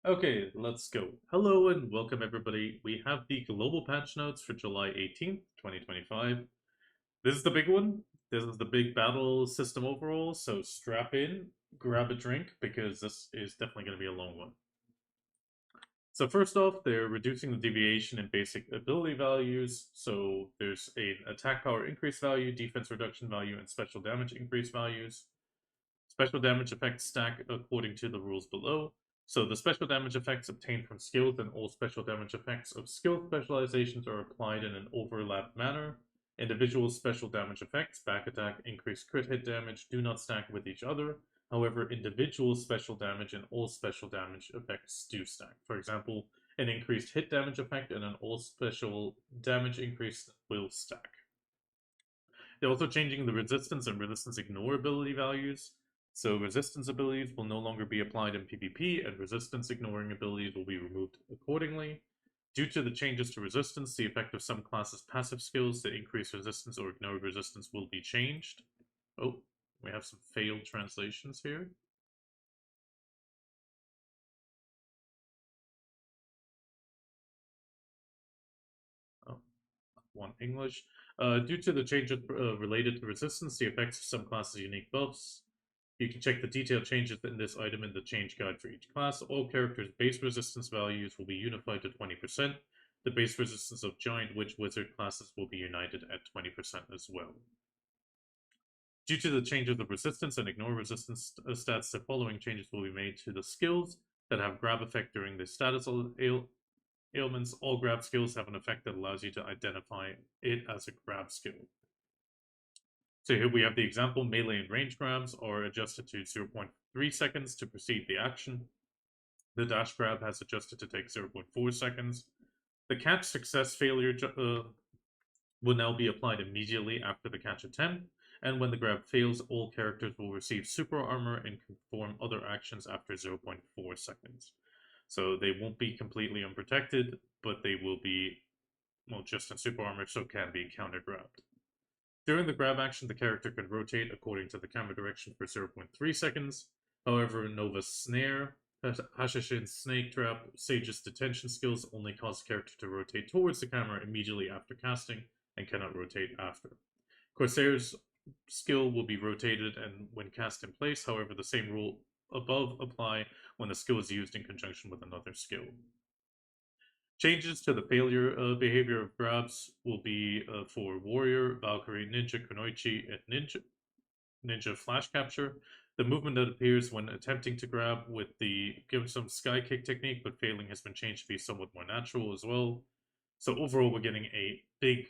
Okay, let's go. Hello and welcome everybody. We have the global patch notes for July 18th, 2025. This is the big one. This is the big battle system overall, so strap in, grab a drink, because this is definitely going to be a long one. So first off, they're reducing the deviation in basic ability values. So there's an attack power increase value, defense reduction value, and special damage increase values. Special damage effects stack according to the rules below. So the special damage effects obtained from skills and all special damage effects of skill specializations are applied in an overlapped manner. Individual special damage effects, back attack, increased crit hit damage, do not stack with each other. However, individual special damage and all special damage effects do stack. For example, an increased hit damage effect and an all special damage increase will stack. They're also changing the resistance and resistance ignore ability values. So resistance abilities will no longer be applied in PvP, and resistance ignoring abilities will be removed accordingly. Due to the changes to resistance, the effect of some classes' passive skills to increase resistance or ignore resistance will be changed. Oh, we have some failed translations here. Oh, one English. Due to the changes related to resistance, the effects of some classes' unique buffs. You can check the detailed changes in this item in the change guide for each class. All characters' base resistance values will be unified to 20%. The base resistance of Giant Witch Wizard classes will be united at 20% as well. Due to the changes of resistance and ignore resistance stats, the following changes will be made to the skills that have grab effect during the status ailments. All grab skills have an effect that allows you to identify it as a grab skill. So here we have the example, melee and range grabs are adjusted to 0.3 seconds to proceed the action. The dash grab has adjusted to take 0.4 seconds. The catch success failure will now be applied immediately after the catch attempt, and when the grab fails, all characters will receive super armor and can perform other actions after 0.4 seconds. So they won't be completely unprotected, but they will be, well, just in super armor, so can be counter-grabbed. During the grab action, the character can rotate according to the camera direction for 0.3 seconds. However, Nova's Snare, Hashashin's Snake Trap, Sage's Detention skills only cause the character to rotate towards the camera immediately after casting and cannot rotate after. Corsair's skill will be rotated and when cast in place, however, the same rule above apply when the skill is used in conjunction with another skill. Changes to the failure behavior of grabs will be for Warrior, Valkyrie, Ninja, Kunoichi, and Ninja Flash Capture. The movement that appears when attempting to grab with the give some sky kick technique, but failing has been changed to be somewhat more natural as well. So overall, we're getting a big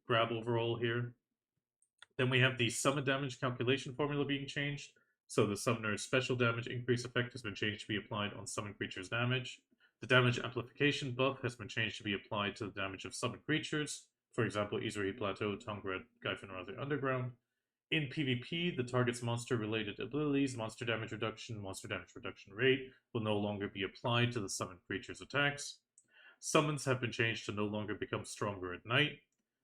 grab overall here. Then we have the summon damage calculation formula being changed. So the summoner's special damage increase effect has been changed to be applied on summoned creatures' damage. The damage amplification buff has been changed to be applied to the damage of summoned creatures, for example, Izuri Plateau, Tongred, Gyfenrazi Underground. In PvP, the target's monster-related abilities, monster damage reduction rate, will no longer be applied to the summoned creature's attacks. Summons have been changed to no longer become stronger at night.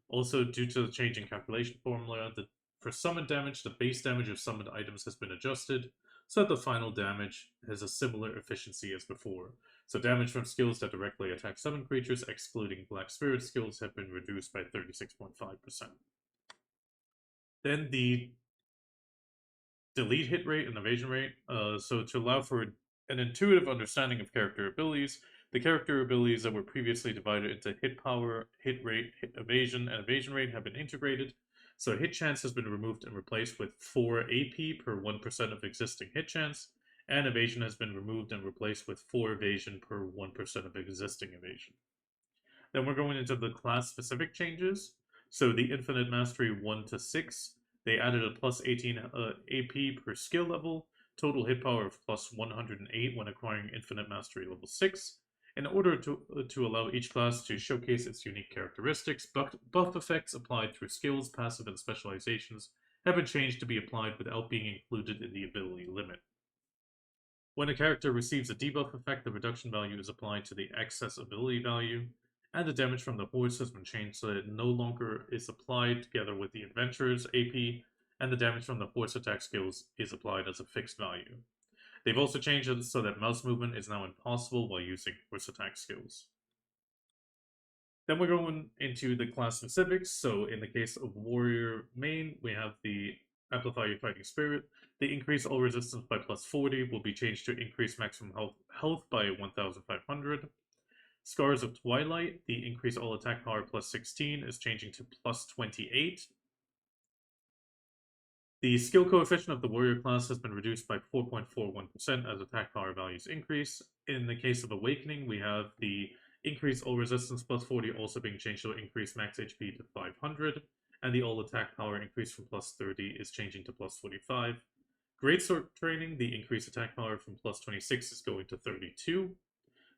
Also, due to the change in calculation formula, for summoned damage, the base damage of summoned items has been adjusted, so that the final damage has a similar efficiency as before. So damage from skills that directly attack summoned creatures, excluding Black Spirit skills, have been reduced by 36.5%. Then the delete hit rate and evasion rate. So to allow for an intuitive understanding of character abilities, the character abilities that were previously divided into hit power, hit rate, hit evasion, and evasion rate have been integrated. So hit chance has been removed and replaced with 4 AP per 1% of existing hit chance, and evasion has been removed and replaced with 4 evasion per 1% of existing evasion. Then we're going into the class-specific changes. So the Infinite Mastery 1 to 6, they added a plus 18 AP per skill level, total hit power of plus 108 when acquiring Infinite Mastery level 6. In order to allow each class to showcase its unique characteristics, buff effects applied through skills, passive, and specializations have been changed to be applied without being included in the ability limit. When a character receives a debuff effect, the reduction value is applied to the excess ability value, and the damage from the horse has been changed so that it no longer is applied together with the adventurer's AP, and the damage from the horse attack skills is applied as a fixed value. They've also changed it so that mouse movement is now impossible while using force attack skills. Then we're going into the class specifics. So in the case of Warrior main, we have the Amplify Your Fighting Spirit. The increase all resistance by plus 40 will be changed to increase maximum health by 1,500. Scars of Twilight, the increase all attack power plus 16 is changing to plus 28. The skill coefficient of the warrior class has been reduced by 4.41% as attack power values increase. In the case of Awakening, we have the increase all resistance plus 40 also being changed to increase max HP to 500, and the all attack power increase from plus 30 is changing to plus 45. Greatsword training, the increased attack power from plus 26 is going to 32.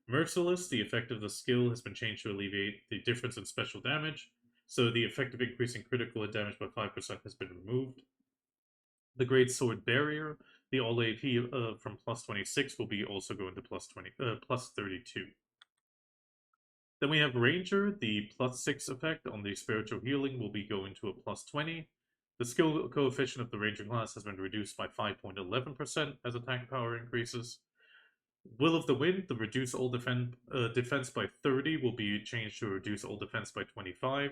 Merciless, the effect of the skill has been changed to alleviate the difference in special damage, so the effective increase in critical hit damage by 5% has been removed. The Great Sword Barrier, the all AP from plus 26 will be also going to plus 32. Then we have Ranger, the plus 6 effect on the spiritual healing will be going to a plus 20. The skill coefficient of the Ranger class has been reduced by 5.11% as attack power increases. Will of the Wind, the reduce all defense by 30 will be changed to reduce all defense by 25,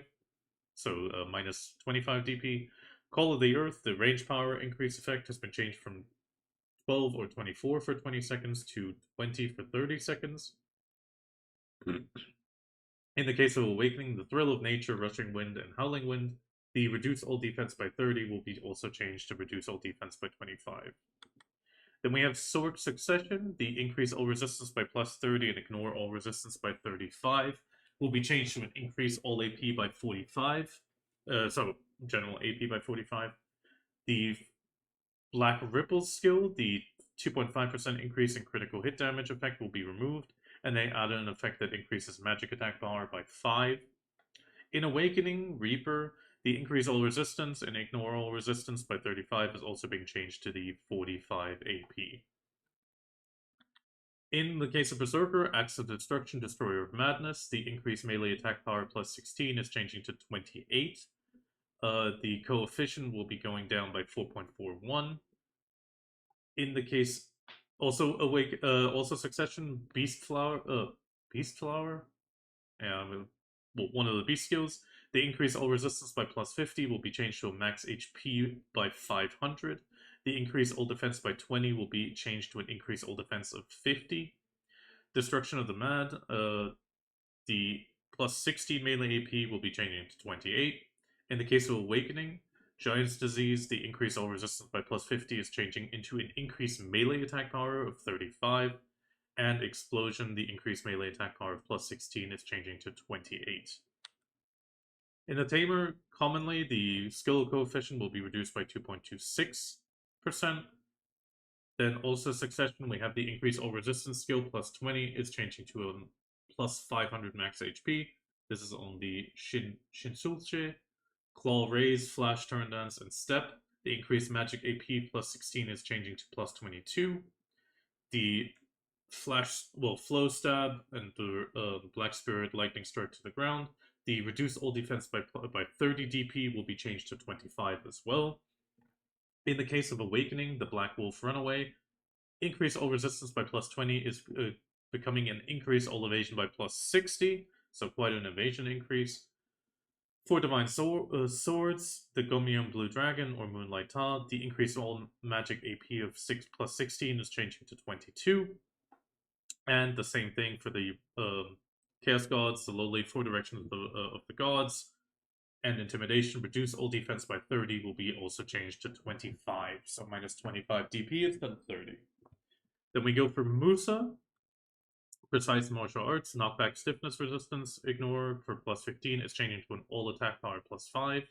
so minus 25 DP. Call of the Earth, the range power increase effect has been changed from 12 or 24 for 20 seconds to 20 for 30 seconds. In the case of Awakening, the Thrill of Nature, Rushing Wind, and Howling Wind, the reduce all defense by 30 will be also changed to reduce all defense by 25. Then we have Sword Succession, the increase all resistance by plus 30 and ignore all resistance by 35 will be changed to an increase all AP by 45. So general AP by 45. The Black Ripple skill, the 2.5% increase in critical hit damage effect will be removed, and they added an effect that increases magic attack power by 5. In Awakening, Reaper, the increase all resistance and ignore all resistance by 35 is also being changed to the 45 AP. In the case of Berserker, Axe of Destruction, Destroyer of Madness, the increased melee attack power plus 16 is changing to 28. The coefficient will be going down by 4.41. In the case, also Succession, Beast Flower, yeah, well, one of the beast skills. The increase all resistance by plus 50 will be changed to a max HP by 500. The increase all defense by 20 will be changed to an increase all defense of 50. Destruction of the Mad, the plus 60 melee AP will be changing to 28. In the case of Awakening, Giant's Disease, the increase all resistance by plus 50 is changing into an increased melee attack power of 35. And Explosion, the increased melee attack power of plus 16 is changing to 28. In the Tamer, commonly, the skill coefficient will be reduced by 2.26%. Then also Succession, we have the increase all resistance skill plus 20 is changing to a plus 500 max HP. This is on the Shinsulche. Claw Raise, Flash Turn Dance, and Step. The increased magic AP plus 16 is changing to plus 22. The Flow Stab and the Black Spirit Lightning Strike to the ground. The reduce all defense by 30 DP will be changed to 25 as well. In the case of Awakening, the Black Wolf Runaway, increase all resistance by plus 20 is becoming an increase all evasion by plus 60, so quite an evasion increase. For Divine Swords, the Gomium Blue Dragon or Moonlight Ta, the increase all magic AP of 6 plus 16 is changing to 22. And the same thing for the Chaos Gods, the Lowly Four Direction of the Gods, and Intimidation. Reduce all defense by 30 will be also changed to 25, so minus 25 DP instead of 30. Then we go for Musa. Precise Martial Arts, Knockback Stiffness Resistance, Ignore for plus 15 is changing to an all attack power plus 5.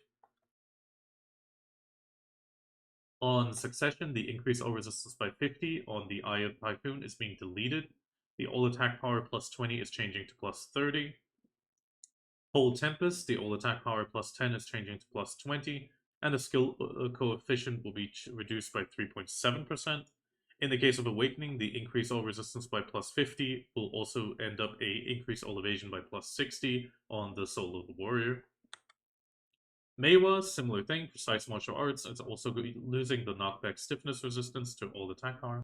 On Succession, the increase all resistance by 50 on the Eye of Typhoon is being deleted. The all attack power plus 20 is changing to plus 30. Whole Tempest, the all attack power plus 10 is changing to plus 20. And the skill coefficient will be reduced by 3.7%. In the case of Awakening, the increase all resistance by plus 50 will also end up a increase all evasion by plus 60 on the Soul of the Warrior. Maewha, similar thing, Precise Martial Arts, it's also losing the knockback stiffness resistance to all attack power.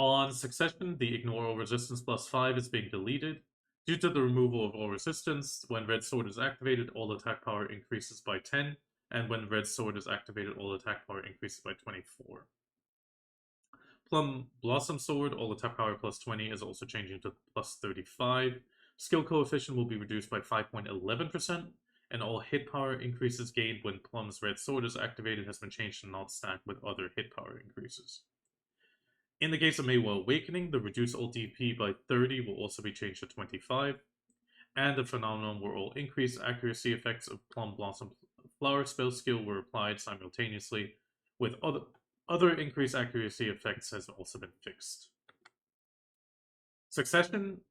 On succession, the ignore all resistance +5 is being deleted. Due to the removal of all resistance, when Red Sword is activated, all attack power increases by 10, and when Red Sword is activated, all attack power increases by 24. Plum Blossom Sword, all attack power +20 is also changing to +35. Skill coefficient will be reduced by 5.11%, and all hit power increases gained when Plum's Red Sword is activated has been changed to not stack with other hit power increases. In the case of Maewha Awakening, the reduced ult DP by 30 will also be changed to 25, and the phenomenon where all increased accuracy effects of Plum Blossom Flower spell skill were applied simultaneously with other increased accuracy effects has also been fixed. Succession,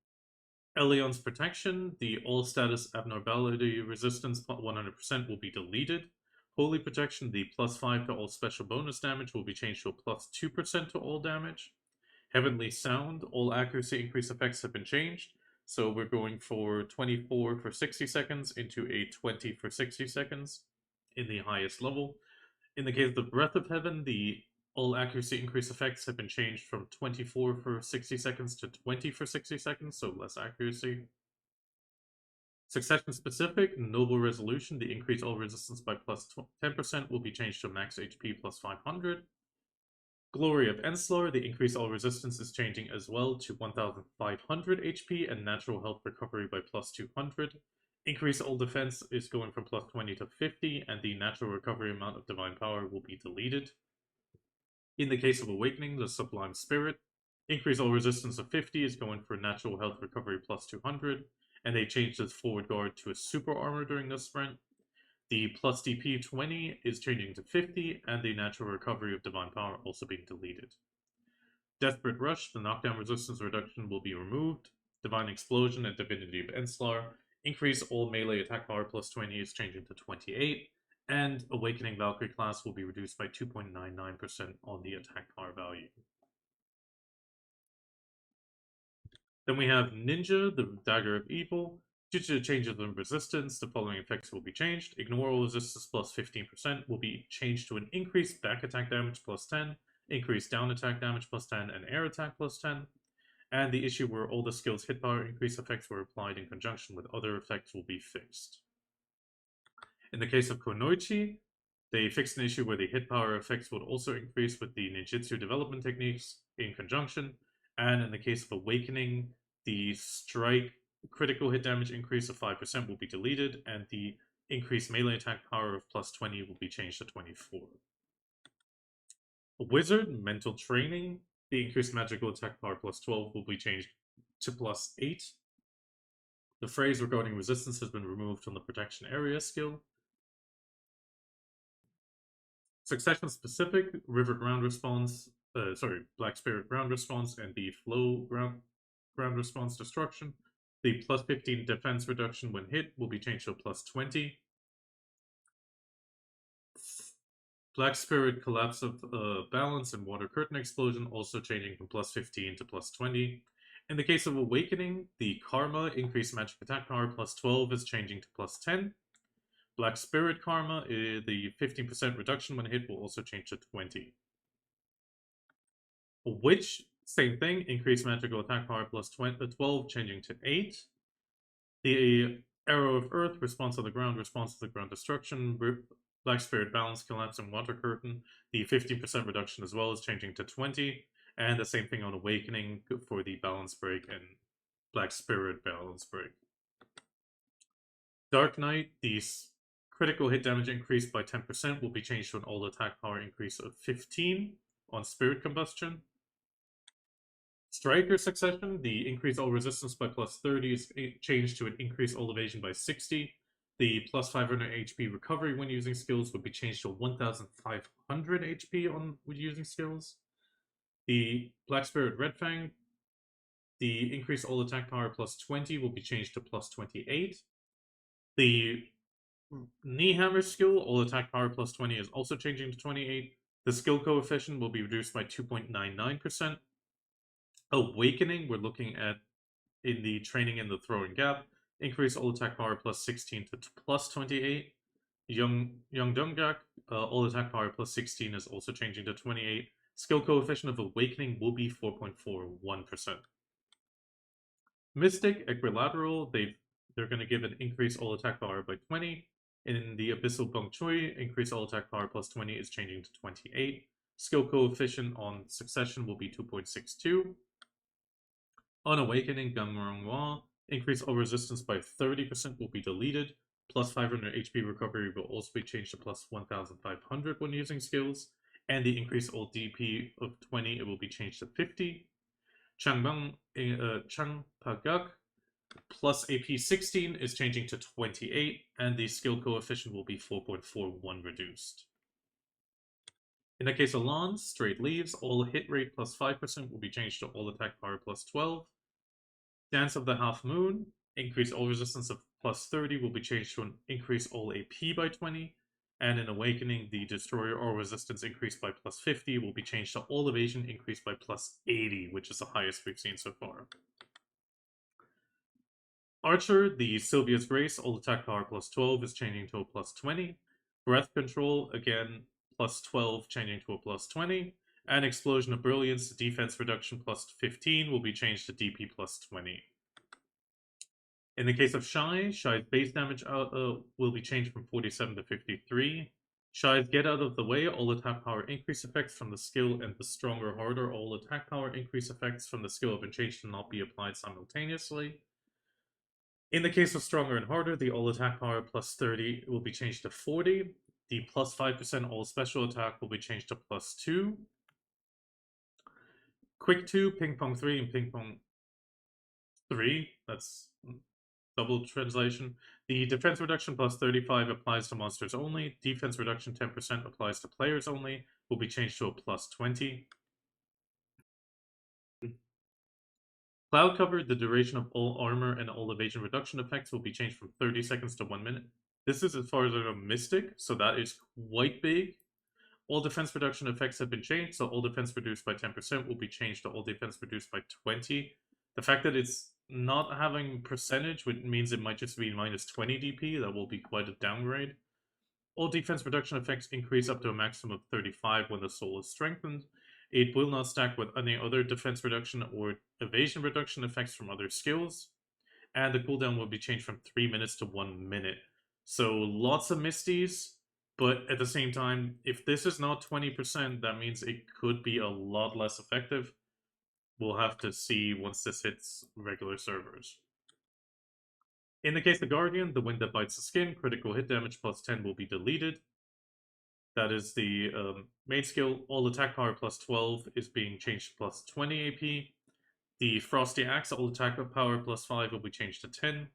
Elion's Protection, the all status abnormality resistance 100% will be deleted. Holy Protection, the +5 to all special bonus damage will be changed to a +2% to all damage. Heavenly Sound, all accuracy increase effects have been changed. So we're going for 24 for 60 seconds into a 20 for 60 seconds in the highest level. In the case of the Breath of Heaven, the all accuracy increase effects have been changed from 24 for 60 seconds to 20 for 60 seconds, so less accuracy. Succession specific, Noble Resolution, the increase all resistance by +10% will be changed to max HP +500. Glory of Enslar, the increase all resistance is changing as well to 1500 HP and natural health recovery by +200. Increase all defense is going from +20 to 50, and the natural recovery amount of divine power will be deleted. In the case of Awakening, the Sublime Spirit, increase all resistance of 50 is going for natural health recovery +200, and they changed its forward guard to a super armor during this sprint. The plus DP 20 is changing to 50, and the natural recovery of divine power also being deleted. Desperate Rush, the knockdown resistance reduction will be removed. Divine Explosion and Divinity of Enslar, increase all melee attack power +20 is changing to 28, and Awakening Valkyrie class will be reduced by 2.99% on the attack power value. Then we have Ninja, the Dagger of Evil. Due to the changes in resistance, the following effects will be changed. Ignore all resistance +15% will be changed to an increased back attack damage +10, increased down attack damage +10, and air attack +10. And the issue where all the skills hit power increase effects were applied in conjunction with other effects will be fixed. In the case of Kunoichi, they fixed an issue where the hit power effects would also increase with the ninjutsu development techniques in conjunction. And in the case of Awakening, the strike critical hit damage increase of 5% will be deleted, and the increased melee attack power of +20 will be changed to 24. A Wizard, Mental Training, the increased magical attack power +12 will be changed to +8. The phrase regarding resistance has been removed from the protection area skill. Succession specific, River Ground Response, Black Spirit Ground Response, and the Flow Ground Response Destruction. The +15 defense reduction when hit will be changed to a +20. Black Spirit Collapse of Balance and Water Curtain Explosion also changing from +15 to +20. In the case of Awakening, the Karma increased magic attack power +12 is changing to +10. Black Spirit Karma, the 15% reduction when hit will also change to 20. Witch, same thing, increased magical attack power +12, changing to 8. The Arrow of Earth, response to the ground destruction, Black Spirit Balance Collapse and Water Curtain, the 15% reduction as well is changing to 20, and the same thing on Awakening for the Balance Break and Black Spirit Balance Break. Dark Knight, the critical hit damage increase by 10% will be changed to an all attack power increase of 15 on Spirit Combustion. Striker Succession, the increase all resistance by +30 is changed to an increase all evasion by 60. The +500 HP recovery when using skills would be changed to 1500 HP on when using skills. The Black Spirit Red Fang, the increase all attack power +20 will be changed to +28. The Knee Hammer skill, all attack power +20 is also changing to 28. The skill coefficient will be reduced by 2.99%. Awakening, we're looking at in the training and the throwing gap, increase all attack power +16 to +28. Young Dungak, all attack power +16 is also changing to 28. Skill coefficient of Awakening will be 4.41%. Mystic, Equilateral, they're going to give an increase all attack power by 20. In the Abyssal Bong Chui, increase all attack power plus 20 is changing to 28. Skill coefficient on Succession will be 2.62. On Awakening, Maewha, increase all resistance by 30% will be deleted. Plus 500 HP recovery will also be changed to plus 1500 when using skills. And the increase all DP of 20, it will be changed to 50. Changbang Changpagak plus AP 16 is changing to 28, and the skill coefficient will be 4.41 reduced. In the case of Lahn, straight leaves, all hit rate plus 5% will be changed to all attack power plus 12. Dance of the Half Moon, increase all resistance of plus 30 will be changed to an increase all AP by 20. And in Awakening, the Destroyer all resistance increase by plus 50 will be changed to all evasion increase by plus 80, which is the highest we've seen so far. Archer, the Sylvia's Grace, all attack power plus 12 is changing to a plus 20. Breath Control, again, plus 12 changing to a plus 20. And Explosion of Brilliance, defense reduction plus 15 will be changed to DP plus 20. In the case of Shai, Shai's base damage will be changed from 47 to 53. Shai's Get Out of the Way, all attack power increase effects from the skill, and the Stronger Harder, all attack power increase effects from the skill have been changed to not be applied simultaneously. In the case of Stronger and Harder, the all attack power plus 30 will be changed to 40. The plus 5% all special attack will be changed to plus 2. Quick 2, Ping Pong 3, and Ping Pong 3. That's double translation. The defense reduction plus 35 applies to monsters only. Defense reduction 10% applies to players only. Will be changed to a plus 20. Cloud Cover, the duration of all armor and all evasion reduction effects will be changed from 30 seconds to 1 minute. This is as far as I know Mystic, so that is quite big. All defense reduction effects have been changed, so all defense reduced by 10% will be changed to all defense reduced by 20. The fact that it's not having percentage, which means it might just be minus 20 DP, that will be quite a downgrade. All defense reduction effects increase up to a maximum of 35 when the soul is strengthened. It will not stack with any other defense reduction or evasion reduction effects from other skills. And the cooldown will be changed from 3 minutes to 1 minute. So lots of Misties, but at the same time, if this is not 20%, that means it could be a lot less effective. We'll have to see once this hits regular servers. In the case of Guardian, the Wind That Bites the Skin, critical hit damage plus 10 will be deleted. That is the main skill. All attack power plus 12 is being changed to plus 20 AP. The Frosty Axe, all attack power plus 5 will be changed to 10.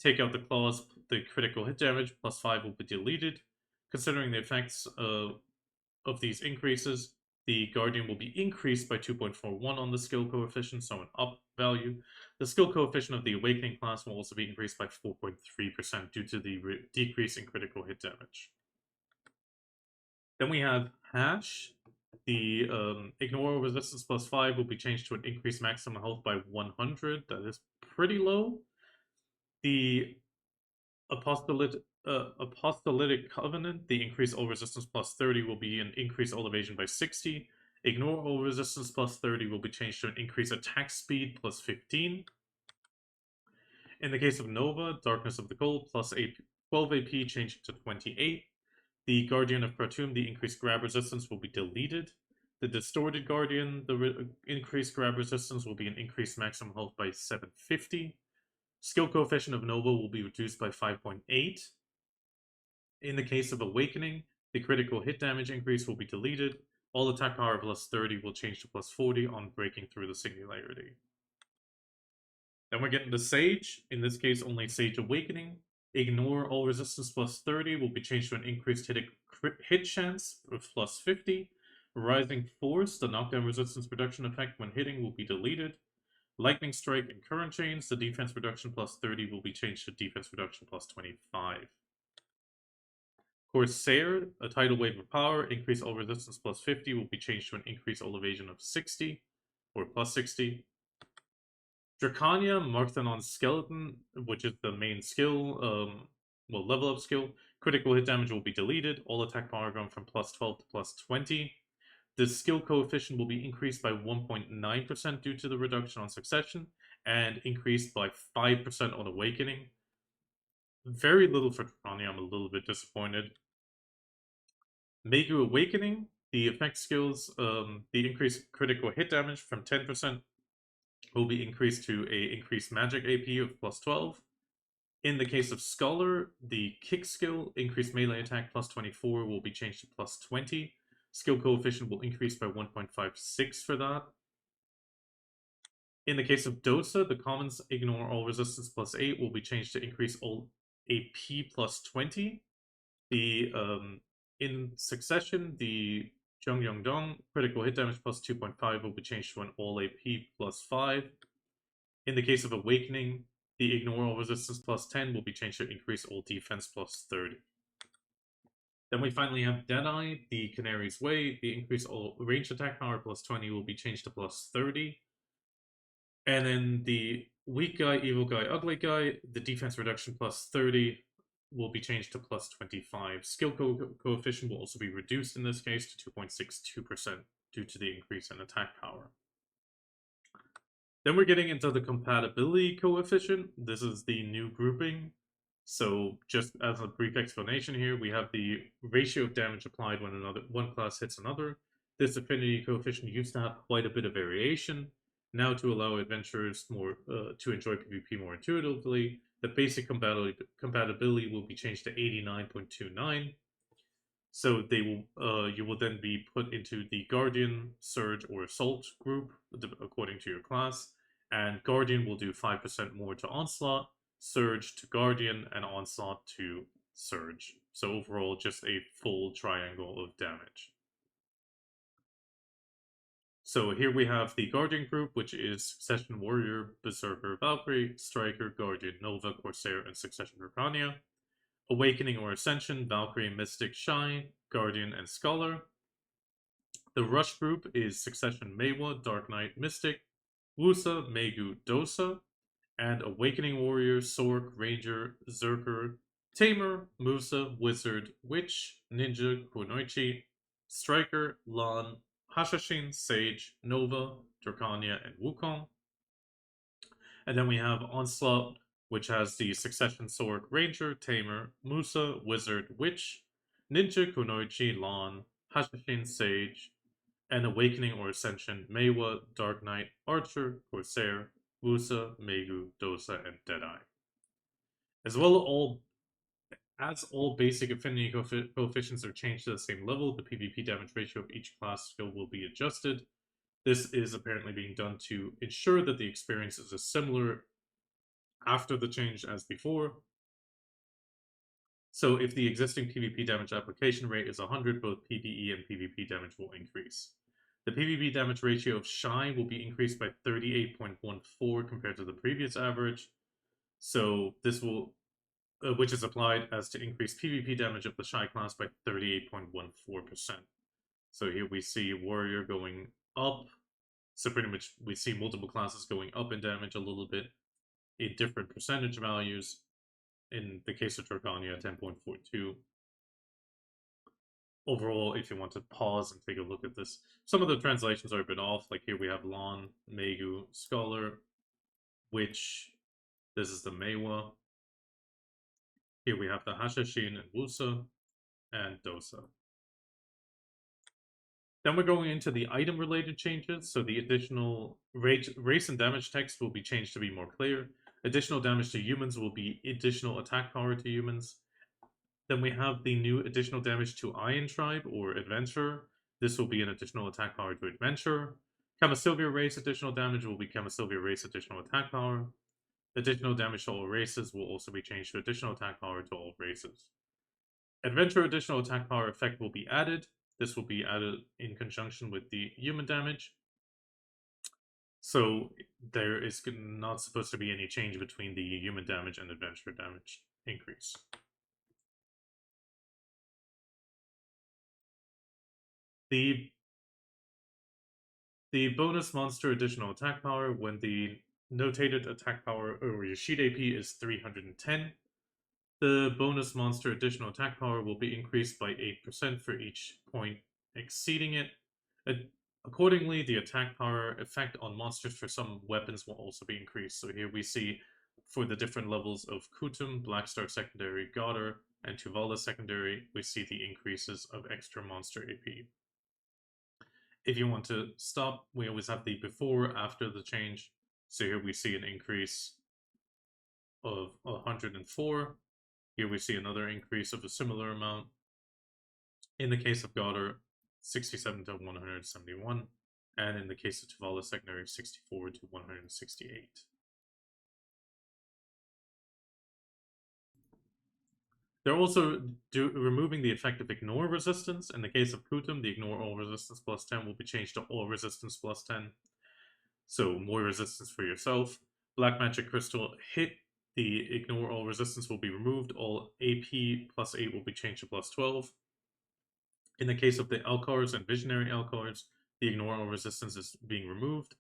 Take out the claws, the critical hit damage plus 5 will be deleted. Considering the effects of these increases, the Guardian will be increased by 2.41 on the skill coefficient, so an up value. The skill coefficient of the Awakening class will also be increased by 4.3% due to the decrease in critical hit damage. Then we have Hash. The Ignore Resistance plus 5 will be changed to an increased maximum health by 100. That is pretty low. The Apostolic Covenant, the increase all resistance plus 30 will be an increase all evasion by 60. Ignore all resistance plus 30 will be changed to an increase attack speed plus 15. In the case of Nova, Darkness of the Cold plus 12 AP changed to 28. The Guardian of Khartoum, the increased grab resistance will be deleted. The Distorted Guardian, the increased grab resistance will be an increased maximum health by 750. Skill coefficient of Nova will be reduced by 5.8. In the case of Awakening, the critical hit damage increase will be deleted. All attack power plus 30 will change to plus 40 on breaking through the singularity. Then we're getting to Sage. In this case, only Sage Awakening. Ignore all resistance plus 30 will be changed to an increased hit chance of plus 50. Rising Force, the knockdown resistance reduction effect when hitting will be deleted. Lightning Strike and Current Chains, the defense reduction plus 30 will be changed to defense reduction plus 25. Corsair, a tidal wave of power, increase all resistance plus 50 will be changed to an increase all evasion of 60 or plus 60. Drakania, Markthanon Skeleton, which is the main skill, level up skill. Critical hit damage will be deleted. All attack power going from plus 12 to plus 20. the skill coefficient will be increased by 1.9% due to the reduction on succession, and increased by 5% on awakening. Very little for Drakania, I'm a little bit disappointed. Maegu Awakening, the effect skills, the increased critical hit damage from 10% will be increased to a increased magic AP of plus 12. In the case of Scholar, the kick skill, increased melee attack plus 24, will be changed to plus 20. Skill coefficient will increase by 1.56 for that. In the case of Dosa, the commons ignore all resistance plus 8 will be changed to increase all AP plus 20. The in succession, the Dong critical hit damage plus 2.5 will be changed to an all AP plus 5. In the case of Awakening, the ignore all resistance plus 10 will be changed to increase all defense plus 30. Then we finally have Deadeye, the Canary's Way. The increase all range attack power plus 20 will be changed to plus 30. And then the weak guy, evil guy, ugly guy, the defense reduction plus 30 will be changed to plus 25. Skill coefficient will also be reduced in this case to 2.62% due to the increase in attack power. Then we're getting into the compatibility coefficient. This is the new grouping. So just as a brief explanation here, we have the ratio of damage applied when one class hits another. This affinity coefficient used to have quite a bit of variation. Now, to allow adventurers to enjoy PvP more intuitively, the basic compatibility will be changed to 89.29. So you will then be put into the Guardian, Surge, or Assault group according to your class, and Guardian will do 5% more to Onslaught, Surge to Guardian, and Onslaught to Surge. So overall, just a full triangle of damage. So here we have the Guardian group, which is Succession Warrior, Berzerker, Valkyrie, Striker, Guardian, Nova, Corsair, and Succession Drakania. Awakening or Ascension, Valkyrie, Mystic, Shai, Guardian, and Scholar. The Rush group is Succession Maewha, Dark Knight, Mystic, Musa, Maegu, Dosa, and Awakening Warrior, Sork, Ranger, Zerker, Tamer, Musa, Wizard, Witch, Ninja, Kunoichi, Striker, Lahn, Hashashin, Sage, Nova, Drakania, and Wukong. And then we have Onslaught, which has the Succession Sork, Ranger, Tamer, Musa, Wizard, Witch, Ninja, Kunoichi, Lahn, Hashashin, Sage, and Awakening or Ascension, Maewha, Dark Knight, Archer, Corsair, Musa, Maegu, Dosa, and Deadeye. As all basic affinity coefficients are changed to the same level, the PvP damage ratio of each class skill will be adjusted. This is apparently being done to ensure that the experience is as similar after the change as before. So if the existing PvP damage application rate is 100, both PvE and PvP damage will increase. The PvP damage ratio of Shai will be increased by 38.14 compared to the previous average. So this will, which is applied as to increase PvP damage of the Shai class by 38.14%. So here we see Warrior going up. So pretty much we see multiple classes going up in damage a little bit in different percentage values. In the case of Drakania, 10.42. Overall, if you want to pause and take a look at this, some of the translations are a bit off. Like here we have Lahn, Maegu, Scholar, Witch. This is the Maewha. Here we have the Hashashin and Musa, and Dosa. Then we're going into the item-related changes. So the additional race and damage text will be changed to be more clear. Additional damage to humans will be additional attack power to humans. Then we have the new additional damage to Iron Tribe or Adventurer. This will be an additional attack power to Adventurer. Camasylvia race additional damage will be Camasylvia race additional attack power. Additional damage to all races will also be changed to additional attack power to all races. Adventurer additional attack power effect will be added. This will be added in conjunction with the human damage. So there is not supposed to be any change between the human damage and adventurer damage increase. The bonus monster additional attack power, when the notated attack power or your sheet AP is 310, the bonus monster additional attack power will be increased by 8% for each point exceeding it. Accordingly, the attack power effect on monsters for some weapons will also be increased. So here we see for the different levels of Kutum, Blackstar Secondary, Gauder, and Tuvala Secondary, we see the increases of extra monster AP. If you want to stop, we always have the before, after the change. So here we see an increase of 104. Here we see another increase of a similar amount. In the case of Gauder, 67 to 171. And in the case of Tuvala Secondary, 64 to 168. They're also removing the effect of Ignore Resistance. In the case of Kutum, the Ignore All Resistance plus 10 will be changed to All Resistance plus 10. So more resistance for yourself. Black Magic Crystal hit, the Ignore All Resistance will be removed. All AP plus 8 will be changed to plus 12. In the case of the Alcars and Visionary Alcars, the Ignore All Resistance is being removed.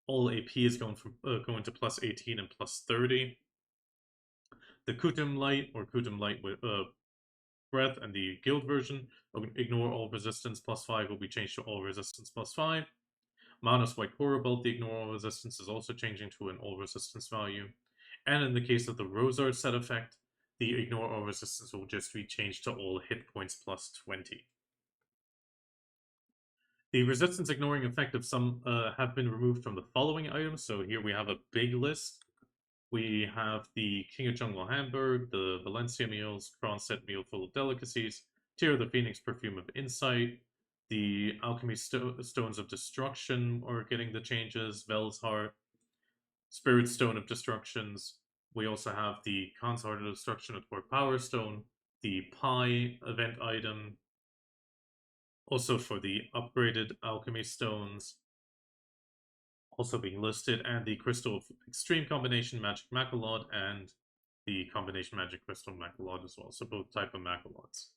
All AP is going to plus 18 and plus 30. The Kutum Light or Kutum Light with Breath and the Guild version of Ignore All Resistance plus 5 will be changed to All Resistance plus 5. Manus White Korobelt, the Ignore All Resistance is also changing to an All Resistance value. And in the case of the Rosar set effect, the Ignore All Resistance will just be changed to all hit points plus 20. The resistance ignoring effect of some have been removed from the following items. So here we have a big list. We have the King of Jungle Hamburg, the Valencia meals, Cron set meal full of delicacies, Tear of the Phoenix perfume of insight, the Alchemy Stones of Destruction are getting the changes, Vel's Heart, Spirit Stone of Destructions. We also have the Khan's Heart of Destruction of Core Power Stone, the Pi event item, also for the upgraded Alchemy Stones, also being listed, and the Crystal of Extreme Combination Magic Macalod and the Combination Magic Crystal Macalod as well, so both type of Macalods.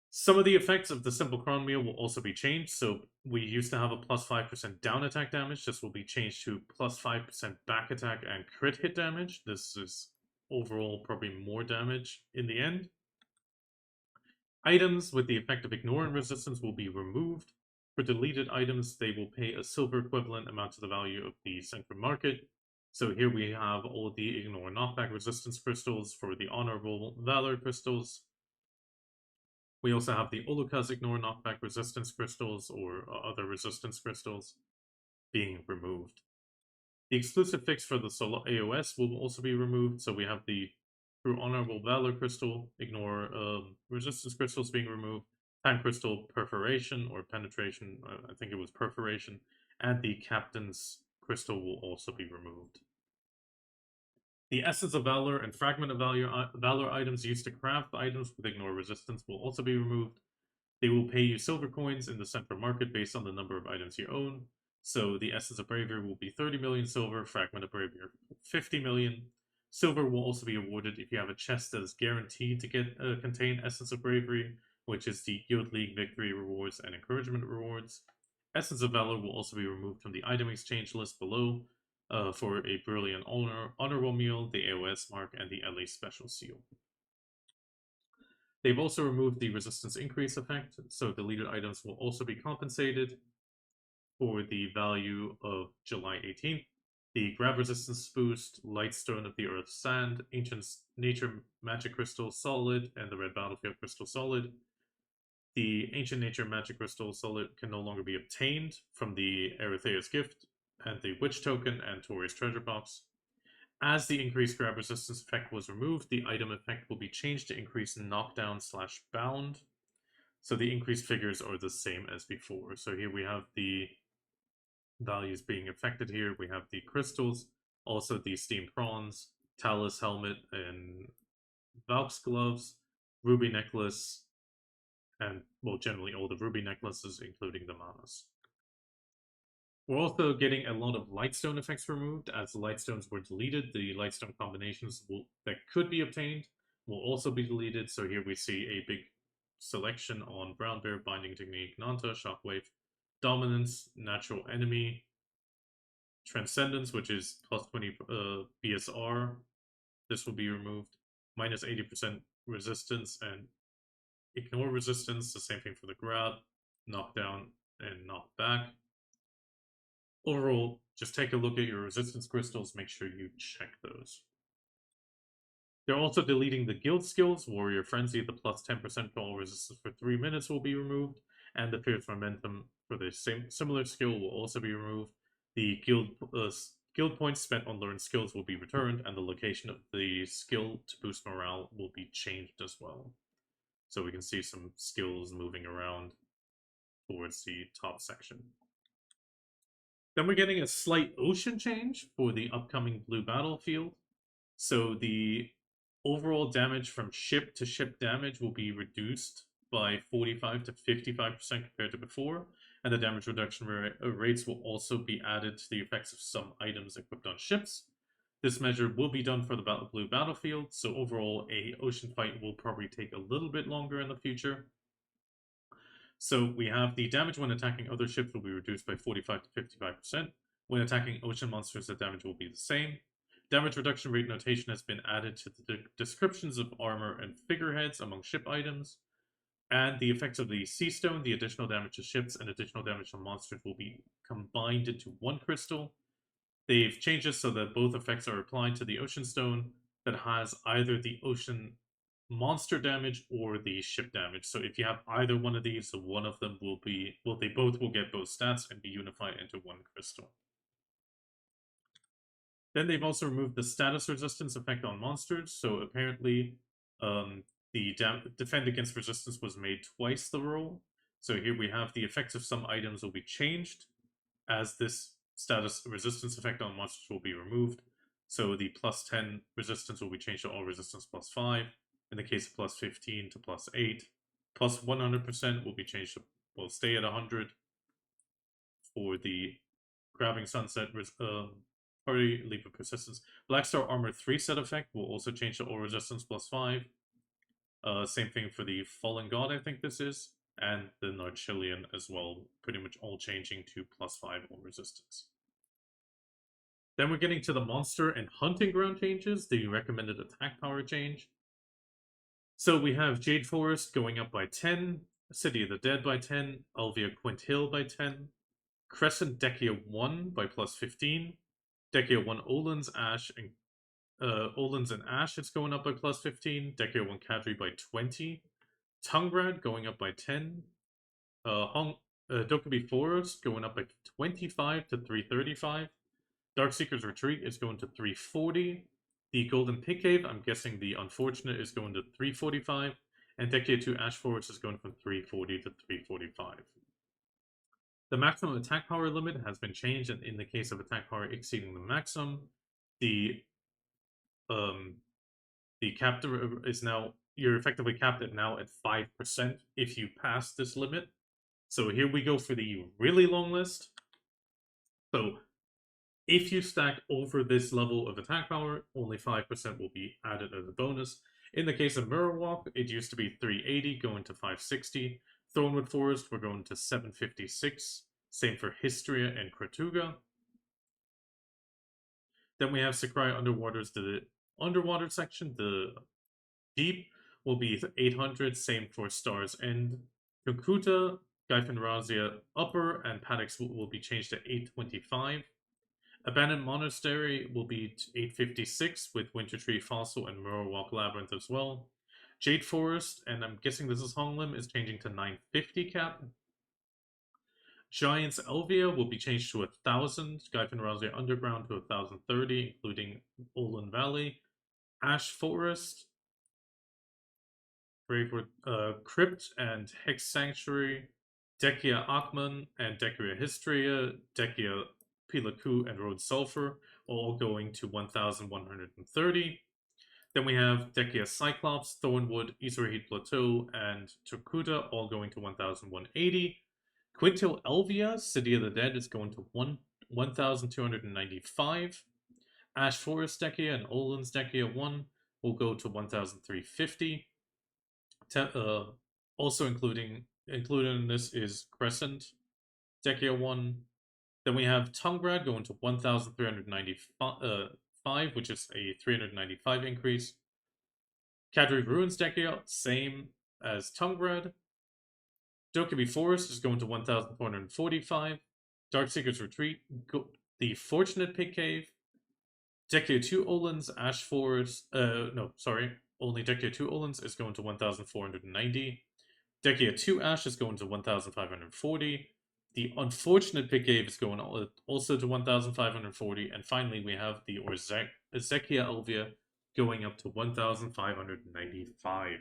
Some of the effects of the Simple Cron meal will also be changed, so we used to have a plus 5% down attack damage. This will be changed to plus 5% back attack and crit hit damage. This is overall probably more damage in the end. Items with the effect of Ignore and Resistance will be removed. For deleted items, they will pay a silver equivalent amount to the value of the Central Market. So here we have all the Ignore Knockback Resistance Crystals for the Honorable Valor Crystals. We also have the Uluka's Ignore Knockback Resistance Crystals or other Resistance Crystals being removed. The exclusive fix for the solo AoS will also be removed, so we have the through Honorable Valor Crystal, Ignore Resistance Crystals being removed, Time Crystal Perforation or Penetration, I think it was Perforation, and the Captain's Crystal will also be removed. The Essence of Valor and Fragment of Valor items used to craft items with Ignore Resistance will also be removed. They will pay you silver coins in the central market based on the number of items you own. So the Essence of Bravery will be 30 million silver, Fragment of Bravery 50 million. Silver will also be awarded if you have a chest that is guaranteed to contain Essence of Bravery, which is the Guild League victory rewards and encouragement rewards. Essence of Valor will also be removed from the item exchange list below for a Brilliant Honorable Meal, the AoS Mark, and the LA Special Seal. They've also removed the resistance increase effect, so deleted items will also be compensated for the value of July 18th. The Grab Resistance Boost, Lightstone of the Earth Sand, Ancient Nature Magic Crystal Solid, and the Red Battlefield Crystal Solid. The Ancient Nature Magic Crystal Solid can no longer be obtained from the Erethea's Gift, and the Witch Token, and Tori's Treasure Box. As the increased grab resistance effect was removed, the item effect will be changed to increase knockdown/bound. So the increased figures are the same as before. So here we have the values being affected here. We have the crystals, also the steam prawns, Talus helmet, and Valk's gloves, ruby necklace, and, well, generally all the ruby necklaces, including the manas. We're also getting a lot of Lightstone effects removed. As the Lightstones were deleted, the Lightstone combinations that could be obtained will also be deleted. So here we see a big selection on Brown Bear, Binding Technique, Nanta, Shockwave, Dominance, Natural Enemy, Transcendence, which is plus 20 BSR. This will be removed. Minus 80% resistance and Ignore Resistance. The same thing for the Grab, Knockdown, and knocked back. Overall, just take a look at your resistance crystals, make sure you check those. They're also deleting the guild skills. Warrior Frenzy, the plus 10% for all resistance for 3 minutes will be removed, and the Fierce Momentum for the similar skill will also be removed. The guild points spent on learned skills will be returned, and the location of the skill to boost morale will be changed as well. So we can see some skills moving around towards the top section. Then we're getting a slight ocean change for the upcoming blue battlefield. So the overall damage from ship to ship damage will be reduced by 45 to 55% compared to before, and the damage reduction rates will also be added to the effects of some items equipped on ships. This measure will be done for the blue battlefield, so overall a ocean fight will probably take a little bit longer in the future. So we have the damage when attacking other ships will be reduced by 45 to 55%. When attacking ocean monsters, the damage will be the same. Damage reduction rate notation has been added to the descriptions of armor and figureheads among ship items. And the effects of the Sea Stone, the additional damage to ships and additional damage to monsters will be combined into one crystal. They've changed this so that both effects are applied to the Ocean Stone that has either the ocean monster damage or the ship damage. So if you have either one of these, one of them will be, well, they both will get both stats and be unified into one crystal. Then they've also removed the status resistance effect on monsters. So apparently, the defend against resistance was made twice the roll. So here we have the effects of some items will be changed as this status resistance effect on monsters will be removed. So the plus 10 resistance will be changed to all resistance plus 5. In the case of plus 15 to plus 8. Plus 100% will be changed to, will stay at 100 for the grabbing sunset party leap of persistence. Black Star Armor 3 set effect will also change to all resistance plus 5. Same thing for the Fallen God, I think this is, and the Narchilian as well, pretty much all changing to plus 5 all resistance. Then we're getting to the monster and hunting ground changes, the recommended attack power change. So we have Jade Forest going up by 10, City of the Dead by 10, Alvia Quint Hill by 10, Crescent Dekia 1 by plus 15, Dekia 1 Olin's Ash and Olin's and Ash is going up by plus 15, Dekia 1 Kadri by 20, Tungrad going up by 10, Dokubi Forest going up by 25 to 335, Darkseeker's Retreat is going to 340, the Golden Pig Cave, I'm guessing the Unfortunate, is going to 345, and Dekia 2 Ash Forest is going from 340 to 345. The maximum attack power limit has been changed, and in the case of attack power exceeding the maximum, the cap is now, you're effectively capped at now at 5% if you pass this limit. So here we go for the really long list. So if you stack over this level of attack power, only 5% will be added as a bonus. In the case of Mirror Walk, it used to be 380, going to 560. Thornwood Forest, we're going to 756. Same for Histria and Kratuga. Then we have Sakurai Underwater's the underwater section. The deep will be 800, same for Star's End. Kukuta, Gaifanrazia Upper, and Paddocks will be changed to 825. Abandoned Monastery will be 856 with Winter Tree Fossil and Mirror Walk Labyrinth as well. Jade Forest, and I'm guessing this is Honglim, is changing to 950 cap. Giants Elvia will be changed to 1,000. Gaifanrazia Underground to 1,030, including Olin Valley. Ash Forest, Bravewood Crypt and Hex Sanctuary. Dekia Akman and Dekia Histria, Dekia Pilaku and Road Sulfur, all going to 1,130. Then we have Dekia Cyclops, Thornwood, Israhid Plateau, and Turkuta, all going to 1,180. Quintil Elvia, City of the Dead, is going to 1,295. Ash Forest Dekia and Olin's Dekia 1 will go to 1,350. Also included in this is Crescent Dekia 1. Then we have Tungrad going to 1,395, which is a 395 increase. Kadri Ruins Dekia, same as Tungrad. Dokkaebi Forest is going to 1,445. Darkseeker's Retreat, the Fortunate Pig Cave, Decade 2 Olins, Ash Forest, no, sorry, only Decade 2 Olins is going to 1,490. Decade 2 Ash is going to 1,540. The Unfortunate Pig Cave is going also to 1,540. And finally, we have the Ezekia Elvia going up to 1,595.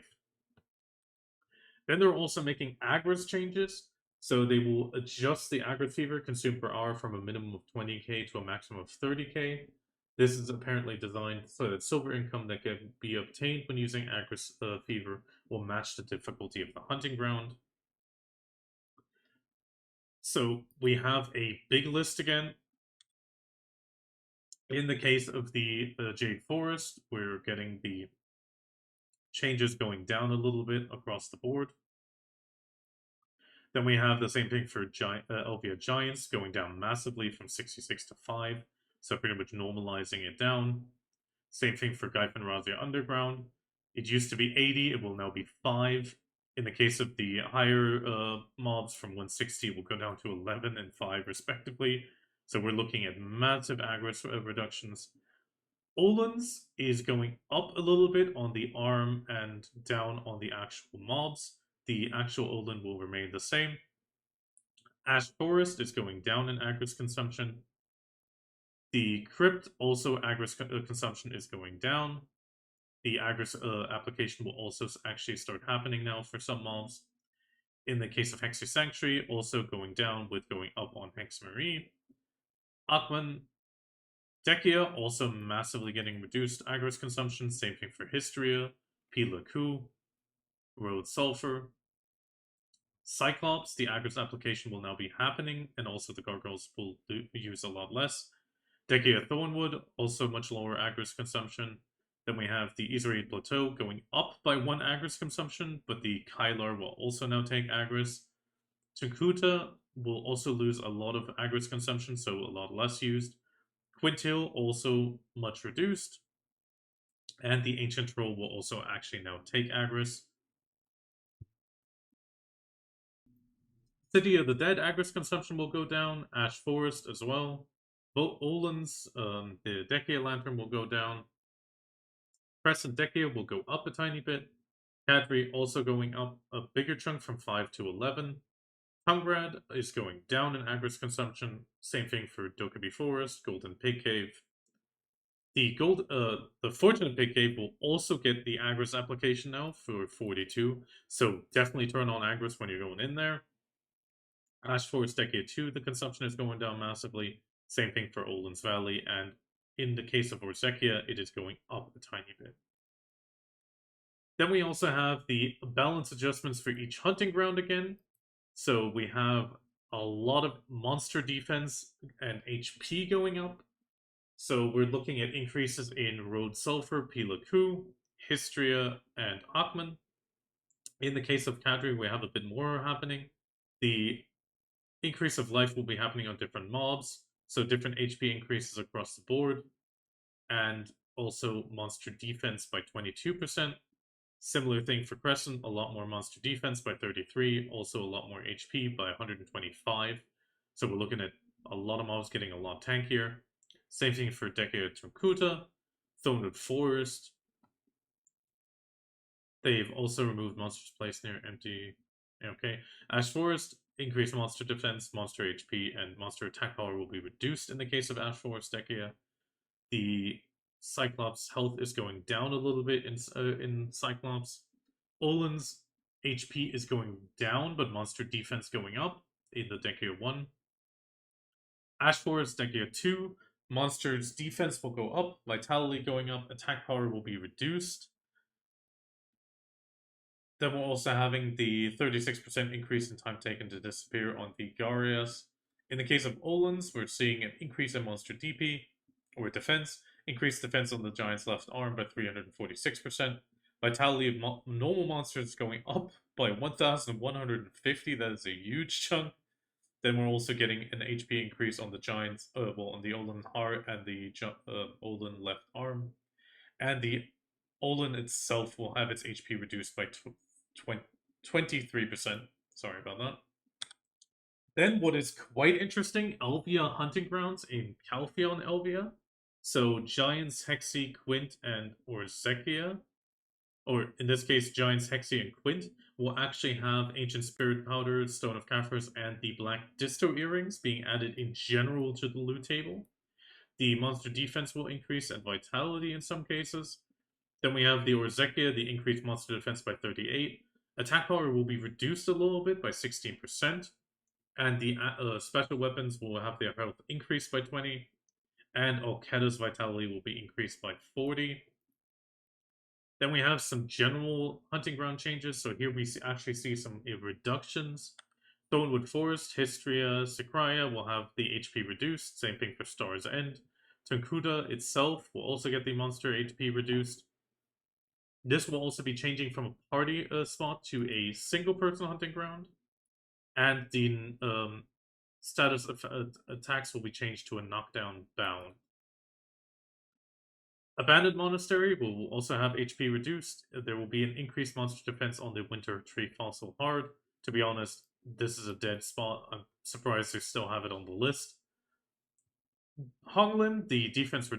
Then they're also making Agris changes. So they will adjust the Agris Fever consumed per hour from a minimum of 20k to a maximum of 30k. This is apparently designed so that silver income that can be obtained when using Agris Fever will match the difficulty of the hunting ground. So we have a big list again. In the case of the Jade Forest, we're getting the changes going down a little bit across the board. Then we have the same thing for Elvia Giants going down massively from 66 to 5, so pretty much normalizing it down. Same thing for Gaifen Razia Underground. It used to be 80, it will now be 5. In the case of the higher mobs from 160, it will go down to 11 and 5 respectively. So we're looking at massive aggro reductions. Olins is going up a little bit on the arm and down on the actual mobs. The actual Olin will remain the same. Ash Forest is going down in Agris consumption. The Crypt also Agris consumption is going down. The Agris application will also actually start happening now for some mobs. In the case of Hexy Sanctuary, also going down with going up on Hex Marie. Akman Dekia also massively getting reduced Agris consumption. Same thing for Hystria, Pila Ku, Road Sulfur. Cyclops, the Agris application will now be happening, and also the Gargoyles will use a lot less. Dekia Thornwood, also much lower Agris consumption. Then we have the Israel Plateau going up by 1 Agris consumption, but the Kylar will also now take Agris. Tukuta will also lose a lot of Agris consumption, so a lot less used. Quintil also much reduced. And the Ancient Troll will also actually now take Agris. City of the Dead Agris consumption will go down. Ash Forest as well. Olins, the Dekia Lantern will go down. Crescent Dekia will go up a tiny bit. Cadre also going up a bigger chunk from 5 to 11. Tungrad is going down in Agris consumption. Same thing for Dokkaebi Forest, Golden Pig Cave. The Fortunate Pig Cave will also get the Agris application now for 42. So definitely turn on Agris when you're going in there. Ash Forest Decade 2, the consumption is going down massively. Same thing for Olin's Valley, and in the case of Orzekia, it is going up a tiny bit. Then we also have the balance adjustments for each hunting ground again. So we have a lot of monster defense and HP going up. So we're looking at increases in Road Sulfur, Pila Ku, Hystria, and Akman. In the case of Cadre, we have a bit more happening. The increase of life will be happening on different mobs, so different HP increases across the board, and also monster defense by 22%. Similar thing for Crescent, a lot more monster defense by 33, also a lot more HP by 125. So we're looking at a lot of mobs getting a lot tankier. Same thing for Decade Tunkuta, Thornwood Forest. They've also removed monsters placed near empty. Okay. Ash Forest, increased monster defense, monster HP, and monster attack power will be reduced in the case of Ash Forest Dekia. The Cyclops health is going down a little bit in Cyclops. Olin's HP is going down, but monster defense going up in the Dekia 1. Ash Forest Dekia 2, monsters defense will go up, vitality going up, attack power will be reduced. Then we're also having the 36% increase in time taken to disappear on the Garias. In the case of Olins, we're seeing an increase in monster DP, or defense, increased defense on the Giant's left arm by 346%. Vitality of normal monsters going up by 1,150, that is a huge chunk. Then we're also getting an HP increase on the Giant's, on the Olin heart and the Olin left arm. And the Olin itself will have its HP reduced by 23%. Sorry about that. Then what is quite interesting, Elvia Hunting Grounds in Calpheon Elvia. So Giants, Hexy, Quint, and Orzekia, or in this case, Giants, Hexy, and Quint, will actually have Ancient Spirit Powder, Stone of Caphras, and the Black Disto Earrings being added in general to the loot table. The monster defense will increase and vitality in some cases. Then we have the Orzekia, the increased monster defense by 38. Attack power will be reduced a little bit by 16%. And the special weapons will have their health increased by 20. And Olkeda's vitality will be increased by 40. Then we have some general hunting ground changes. So here we actually see some reductions. Stonewood Forest, Histria, Sakraya will have the HP reduced. Same thing for Star's End. Tunkuda itself will also get the monster HP reduced. This will also be changing from a party spot to a single person hunting ground. And the status of attacks will be changed to a knockdown bound. Abandoned Monastery will also have HP reduced. There will be an increased monster defense on the Winter Tree Fossil Hard. To be honest, this is a dead spot. I'm surprised they still have it on the list. Honglin, the defense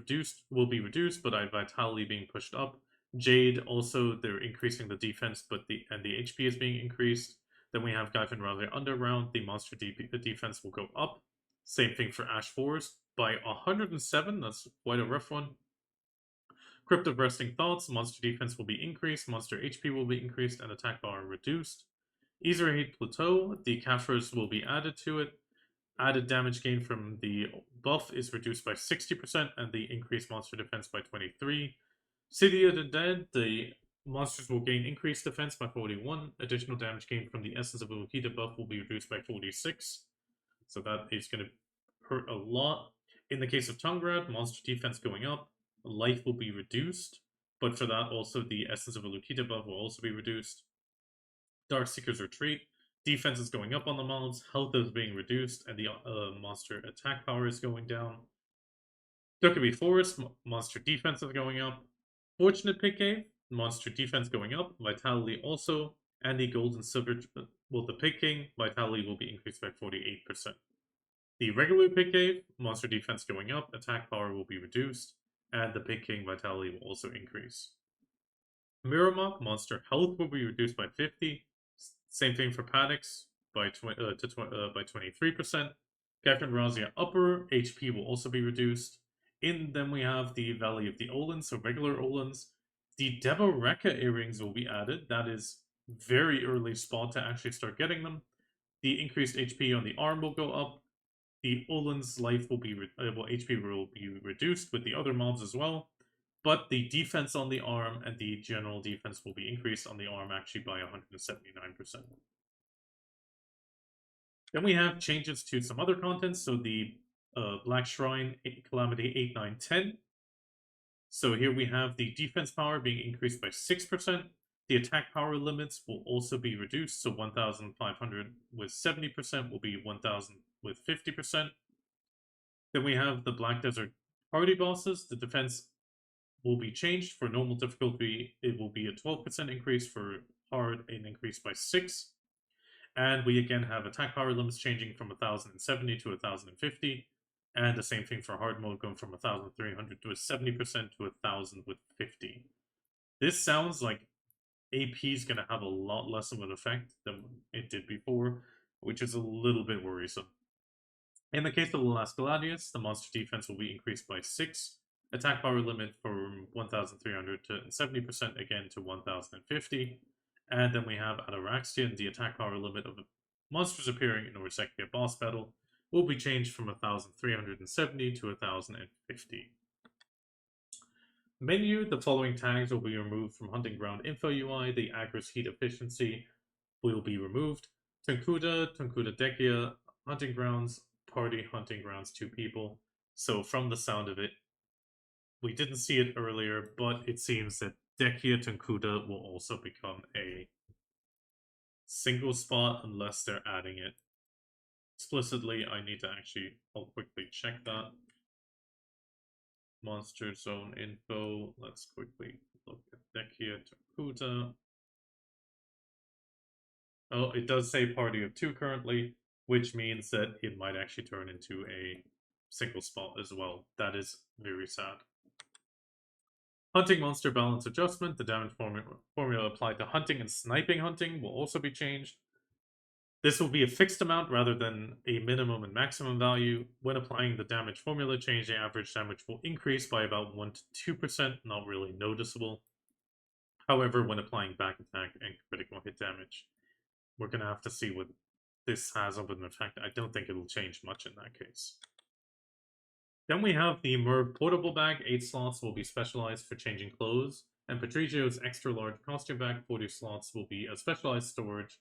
will be reduced, but vitality being pushed up. Jade, also they're increasing the defense, but the HP is being increased. Then we have Gaifen Raleigh Underground, the monster defense will go up. Same thing for Ash Forest by 107, that's quite a rough one. Crypt of Resting Thoughts, monster defense will be increased, monster HP will be increased, and attack power reduced. Ezrahid Plateau, the Caphras will be added to it. Added damage gain from the buff is reduced by 60%, and the increased monster defense by 23. City of the Dead, the monsters will gain increased defense by 41. Additional damage gain from the Essence of Ulukita buff will be reduced by 46. So that is going to hurt a lot. In the case of Tungrad, monster defense going up, life will be reduced, but for that also the Essence of Ulukita buff will also be reduced. Darkseeker's Retreat, defense is going up on the mobs, health is being reduced, and the monster attack power is going down. Dokkaebi Forest, monster defense is going up. Fortunate Pit Cave, monster defense going up, vitality also, and the gold and silver, well, the Pit King, vitality will be increased by 48%. The regular Pit Cave, monster defense going up, attack power will be reduced, and the Pit King vitality will also increase. Miramok, monster health will be reduced by 50. Same thing for Paddocks by 23%. Gafrin Razia Upper, HP will also be reduced. Then we have the Valley of the Olans, so regular Olans. The Deboreka earrings will be added. That is very early spot to actually start getting them. The increased HP on the arm will go up. The Olin's life will be HP will be reduced with the other mobs as well, but the defense on the arm and the general defense will be increased on the arm actually by 179%. Then we have changes to some other contents. So the Black Shrine Calamity 8, 9, 10. So here we have the defense power being increased by 6%. The attack power limits will also be reduced. So 1,500 with 70% will be 1,000 with 50%. Then we have the Black Desert party bosses. The defense will be changed. For normal difficulty, it will be a 12% increase. For hard, an increase by 6. And we again have attack power limits changing from 1,070 to 1,050. And the same thing for hard mode, going from 1,300 to a 70% to 1,000 with 50. This sounds like AP is going to have a lot less of an effect than it did before, which is a little bit worrisome. In the case of the Last Gladius, the monster defense will be increased by 6. Attack power limit from 1,300 to 70% again to 1,050. And then we have Ataraxian, the attack power limit of monsters appearing in a Orzekia boss battle will be changed from 1,370 to 1,050. Menu, the following tags will be removed from Hunting Ground Info UI. The Agris Heat Efficiency will be removed. Tunkuda, Tunkuda Dekia, Hunting Grounds, Party Hunting Grounds, 2 people. So from the sound of it, we didn't see it earlier, but it seems that Dekia Tunkuda will also become a single spot unless they're adding it explicitly. I need to actually, I'll quickly check that. Monster Zone info. Let's quickly look at Dekia Tunkuda. Oh, it does say party of 2 currently, which means that it might actually turn into a single spot as well. That is very sad. Hunting monster balance adjustment. The damage formula applied to hunting and sniping hunting will also be changed. This will be a fixed amount rather than a minimum and maximum value. When applying the damage formula change, the average damage will increase by about 1 to 2%, not really noticeable. However, when applying back attack and critical hit damage, we're going to have to see what this has of an effect. I don't think it'll change much in that case. Then we have the Merv portable bag. 8 slots will be specialized for changing clothes, and Patrigio's extra large costume bag. 40 slots will be a specialized storage.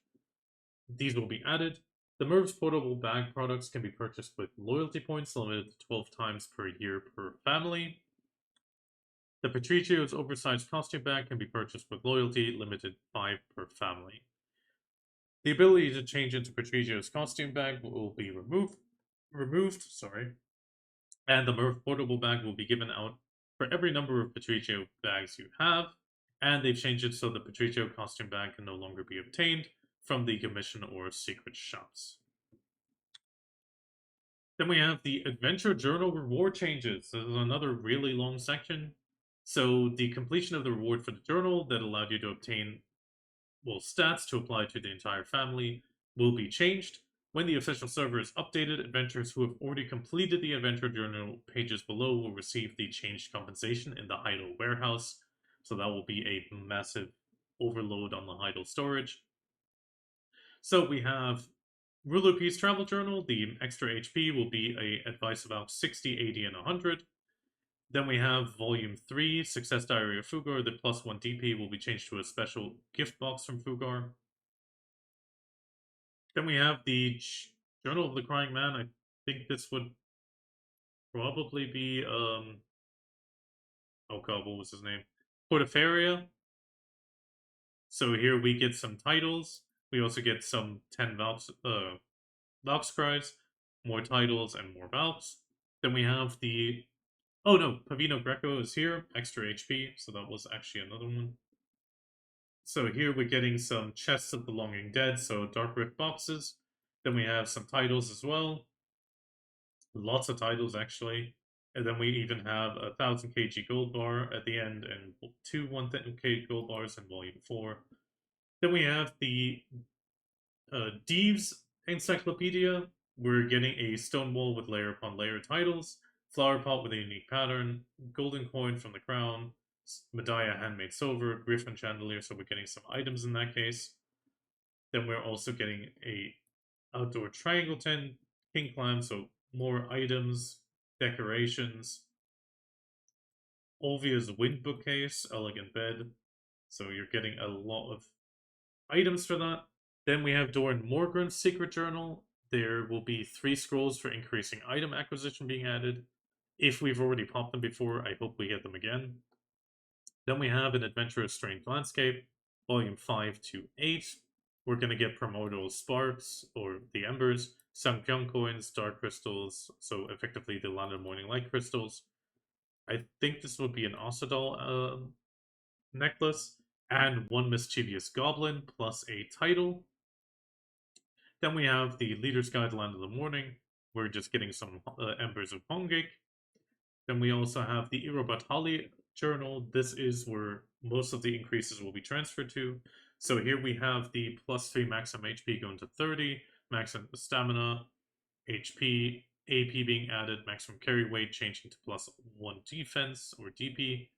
These will be added. The Merv's portable bag products can be purchased with loyalty points limited to 12 times per year per family. The Patrigio's oversized costume bag can be purchased with loyalty, limited 5 per family. The ability to change into Patrigio's costume bag will be removed, and the Merv portable bag will be given out for every number of Patrigio bags you have, and they've changed it so the Patrigio costume bag can no longer be obtained from the commission or secret shops. Then we have the Adventure Journal reward changes. This is another really long section. So the completion of the reward for the journal that allowed you to obtain, well, stats to apply to the entire family will be changed. When the official server is updated, adventurers who have already completed the Adventure Journal pages below will receive the changed compensation in the Heidel warehouse. So that will be a massive overload on the Heidel storage. So we have Ruler Piece Travel Journal. The extra HP will be a advice about 60, 80, and 100. Then we have Volume 3, Success Diary of Fugar. The +1 DP will be changed to a special gift box from Fugar. Then we have the Journal of the Crying Man. I think this would probably be, oh god, what was his name? Portaferia. So here we get some titles. We also get some 10 Valks cries, more titles, and more Valks. Then we have the... Oh no, Pavino Greco is here, extra HP, so that was actually another one. So here we're getting some Chests of the Longing Dead, so Dark Rift boxes. Then we have some titles as well. Lots of titles, actually. And then we even have a 1000 kg gold bar at the end, and 2 1,000 kg gold bars in Volume 4. Then we have the Deeves Encyclopedia. We're getting a stone wall with layer upon layer titles, flower pot with a unique pattern, golden coin from the crown, Medaya handmade silver, griffin chandelier, so we're getting some items in that case. Then we're also getting a outdoor triangle tent, king clam, so more items, decorations. Olvia's wind bookcase, elegant bed, so you're getting a lot of items for that. Then we have Doran Morgren's secret journal. There will be 3 scrolls for increasing item acquisition being added. If we've already popped them before, I hope we get them again. Then we have an Adventurous Strange Landscape, Volume 5 to 8. We're going to get Primordial Sparks, or the Embers, Sankyung Coins, Dark Crystals, so effectively the Land of Morning Light Crystals. I think this would be an Osadal necklace, and 1 Mischievous Goblin, plus a title. Then we have the Leader's Guide Land of the Morning. We're just getting some Embers of Hongik. Then we also have the Irobatali journal. This is where most of the increases will be transferred to. So here we have the +3 maximum HP going to 30, maximum stamina, HP, AP being added, maximum carry weight changing to +1 defense or DP.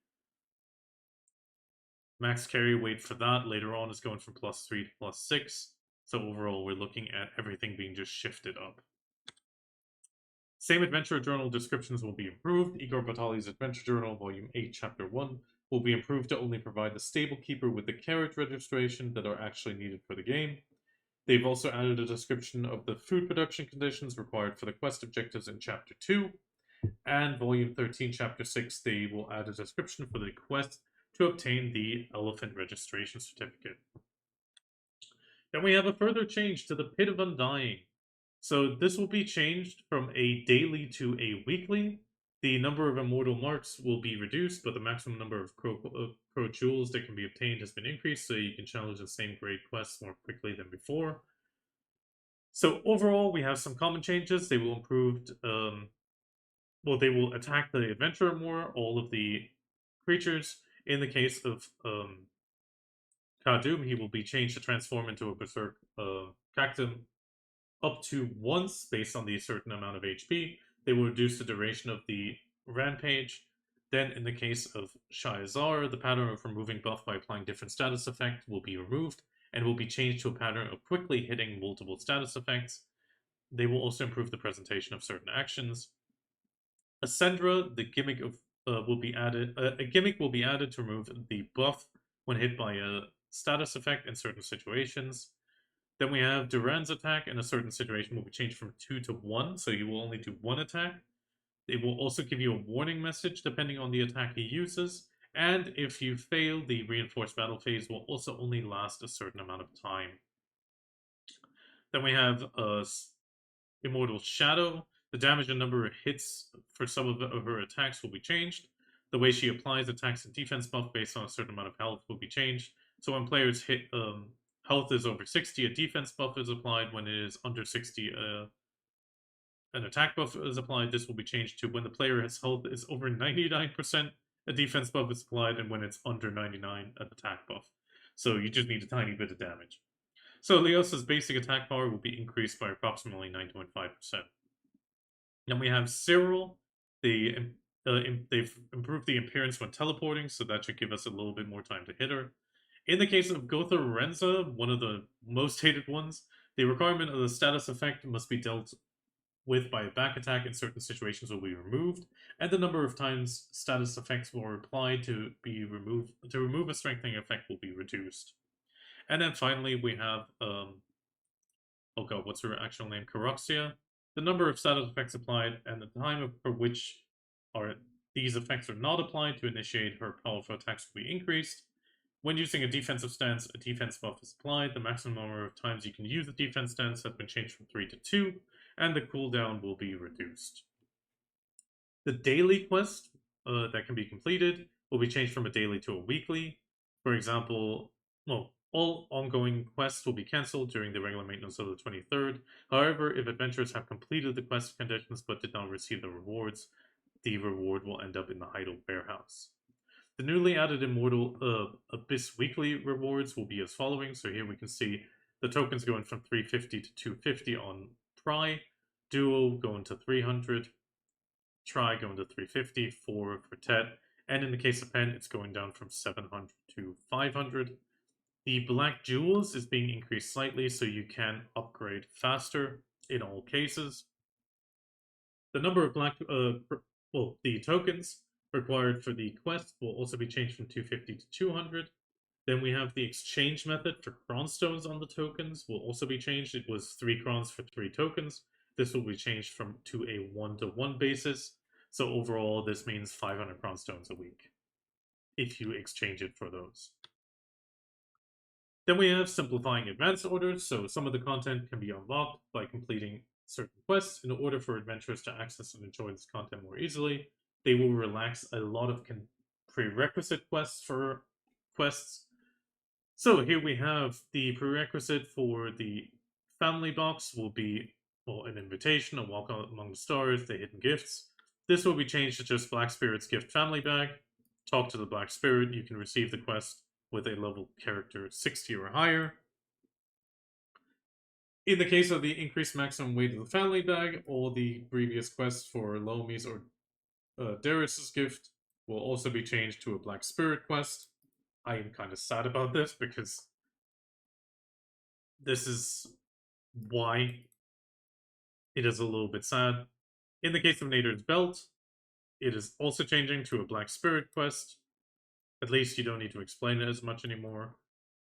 Max carry weight for that later on is going from +3 to +6. So overall, we're looking at everything being just shifted up. Same adventure journal descriptions will be improved. Igor Batali's Adventure Journal, Volume 8, Chapter 1, will be improved to only provide the stable keeper with the carriage registration that are actually needed for the game. They've also added a description of the food production conditions required for the quest objectives in Chapter 2. And Volume 13, Chapter 6, they will add a description for the quest to obtain the elephant registration certificate. Then we have a further change to the Pit of Undying. So this will be changed from a daily to a weekly. The number of immortal marks will be reduced, but the maximum number of pro jewels that can be obtained has been increased, so you can challenge the same grade quests more quickly than before. So overall, we have some common changes. They will improve. They will attack the adventurer more. All of the creatures. In the case of Kadum, he will be changed to transform into a Berserk Cactum up to once based on the certain amount of HP. They will reduce the duration of the rampage. Then, in the case of Shai, the pattern of removing buff by applying different status effect will be removed and will be changed to a pattern of quickly hitting multiple status effects. They will also improve the presentation of certain actions. Ascendra, the gimmick of will be added. A gimmick will be added to remove the buff when hit by a status effect in certain situations. Then we have Duran's attack in a certain situation will be changed from 2 to 1, so you will only do 1 attack. It will also give you a warning message depending on the attack he uses, and if you fail, the reinforced battle phase will also only last a certain amount of time. Then we have Immortal Shadow. The damage and number of hits for some of her attacks will be changed. The way she applies attacks and defense buff based on a certain amount of health will be changed. So when players hit health is over 60, a defense buff is applied. When it is under 60, an attack buff is applied. This will be changed to when the player's health is over 99%, a defense buff is applied, and when it's under 99, an attack buff. So you just need a tiny bit of damage. So Leosa's basic attack power will be increased by approximately 9.5%. Then we have Cyril. They've improved the appearance when teleporting, so that should give us a little bit more time to hit her. In the case of Gotha Renza, one of the most hated ones, the requirement of the status effect must be dealt with by a back attack in certain situations will be removed, and the number of times status effects were applied to remove a strengthening effect will be reduced. And then finally we have oh god, what's her actual name? Caroxia. The number of status effects applied and the time for which these effects are not applied to initiate her powerful attacks will be increased. When using a defensive stance, a defense buff is applied. The maximum number of times you can use a defense stance has been changed from 3 to 2, and the cooldown will be reduced. The daily quest that can be completed will be changed from a daily to a weekly. For example, all ongoing quests will be cancelled during the regular maintenance of the 23rd. However, if adventurers have completed the quest conditions but did not receive the rewards, the reward will end up in the Idle Warehouse. The newly added Immortal Abyss weekly rewards will be as following. So here we can see the tokens going from 350 to 250 on Pry, Duo going to 300, Try going to 350, 4 for Tet, and in the case of Pen, it's going down from 700 to 500. The Black Jewels is being increased slightly, so you can upgrade faster in all cases. The number of the tokens required for the quest will also be changed from 250 to 200. Then we have the exchange method for Cron stones on the tokens will also be changed. It was 3 Crons for 3 tokens. This will be changed to a 1-to-1 basis. So overall, this means 500 Cron stones a week if you exchange it for those. Then we have simplifying advanced orders. So some of the content can be unlocked by completing certain quests. In order for adventurers to access and enjoy this content more easily, they will relax a lot of prerequisite quests for quests. So here we have the prerequisite for the family box will be an invitation, a walk among the stars, the hidden gifts. This will be changed to just Black Spirit's gift family bag. Talk to the Black Spirit. You can receive the quest with a level character 60 or higher. In the case of the increased maximum weight of the family bag, all the previous quests for Lomi's or Darius's gift will also be changed to a Black Spirit quest. I am kind of sad about this because this is why it is a little bit sad. In the case of Nader's Belt, it is also changing to a Black Spirit quest. At least you don't need to explain it as much anymore.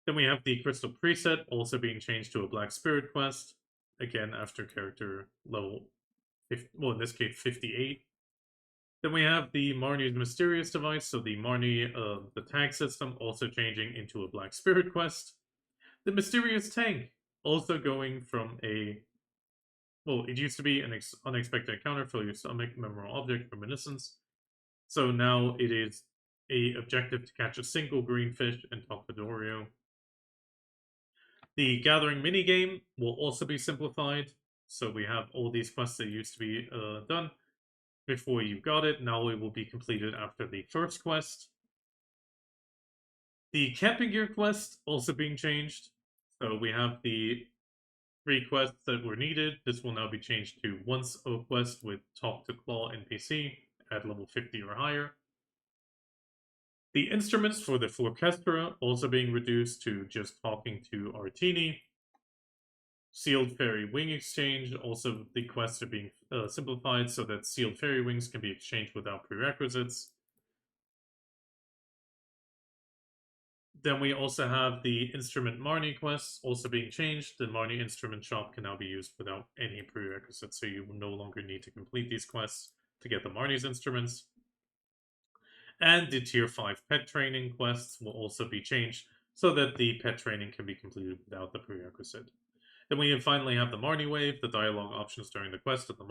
Then we have the Crystal Preset also being changed to a Black Spirit quest. Again, after character level, in this case, 58. Then we have the Marnie's Mysterious Device, so the Marnie, the tag system, also changing into a Black Spirit quest. The Mysterious Tank, also going from it used to be an unexpected encounter, fill your stomach, memorable object, reminiscence. So now it is a objective to catch a single green fish and talk to Dorio. The gathering minigame will also be simplified. So we have all these quests that used to be done before you got it. Now it will be completed after the first quest. The camping gear quest also being changed. So we have the 3 quests that were needed. This will now be changed to once a quest with Talk to Claw NPC at level 50 or higher. The instruments for the Florchestra also being reduced to just talking to Artini. Sealed Fairy Wing Exchange, also the quests are being simplified so that Sealed Fairy Wings can be exchanged without prerequisites. Then we also have the Instrument Marnie quests also being changed. The Marnie Instrument Shop can now be used without any prerequisites, so you no longer need to complete these quests to get the Marnie's instruments. And the Tier 5 pet training quests will also be changed so that the pet training can be completed without the prerequisite. Then we finally have the Marnie Wave. The dialogue options during the quest of the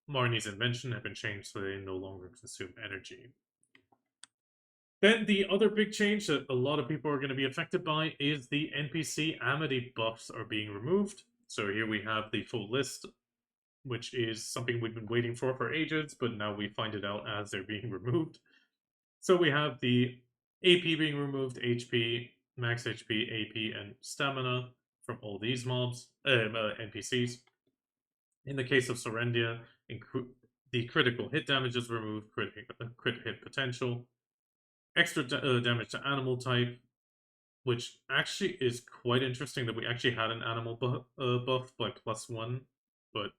Marnie's invention have been changed so they no longer consume energy. Then the other big change that a lot of people are going to be affected by is the NPC Amity buffs are being removed. So here we have the full list, which is something we've been waiting for ages, but now we find it out as they're being removed. So we have the AP being removed, HP, max HP, AP, and stamina from all these mobs, NPCs. In the case of Serendia, the critical hit damage is removed, crit hit potential, extra damage to animal type, which actually is quite interesting that we actually had an animal buff by +1, but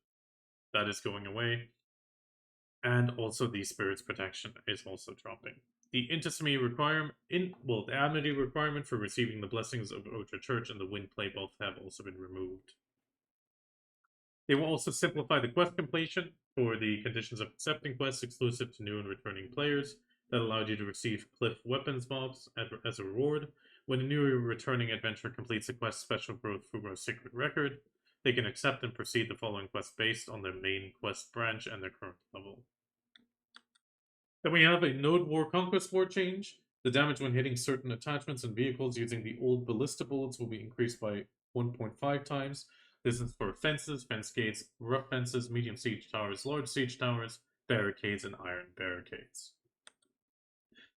that is going away. And also the Spirit's Protection is also dropping. The Intimacy requirement, the Amity requirement for receiving the blessings of Ultra Church and the Wind Play buff have also been removed. They will also simplify the quest completion for the conditions of accepting quests exclusive to new and returning players that allowed you to receive Cliff Weapons mobs as a reward. When a new returning adventurer completes a quest Special Growth Fugro Secret Record, they can accept and proceed the following quest based on their main quest branch and their current level. Then we have a Node War Conquest War change. The damage when hitting certain attachments and vehicles using the old ballista bullets will be increased by 1.5 times. This is for fences, fence gates, rough fences, medium siege towers, large siege towers, barricades, and iron barricades.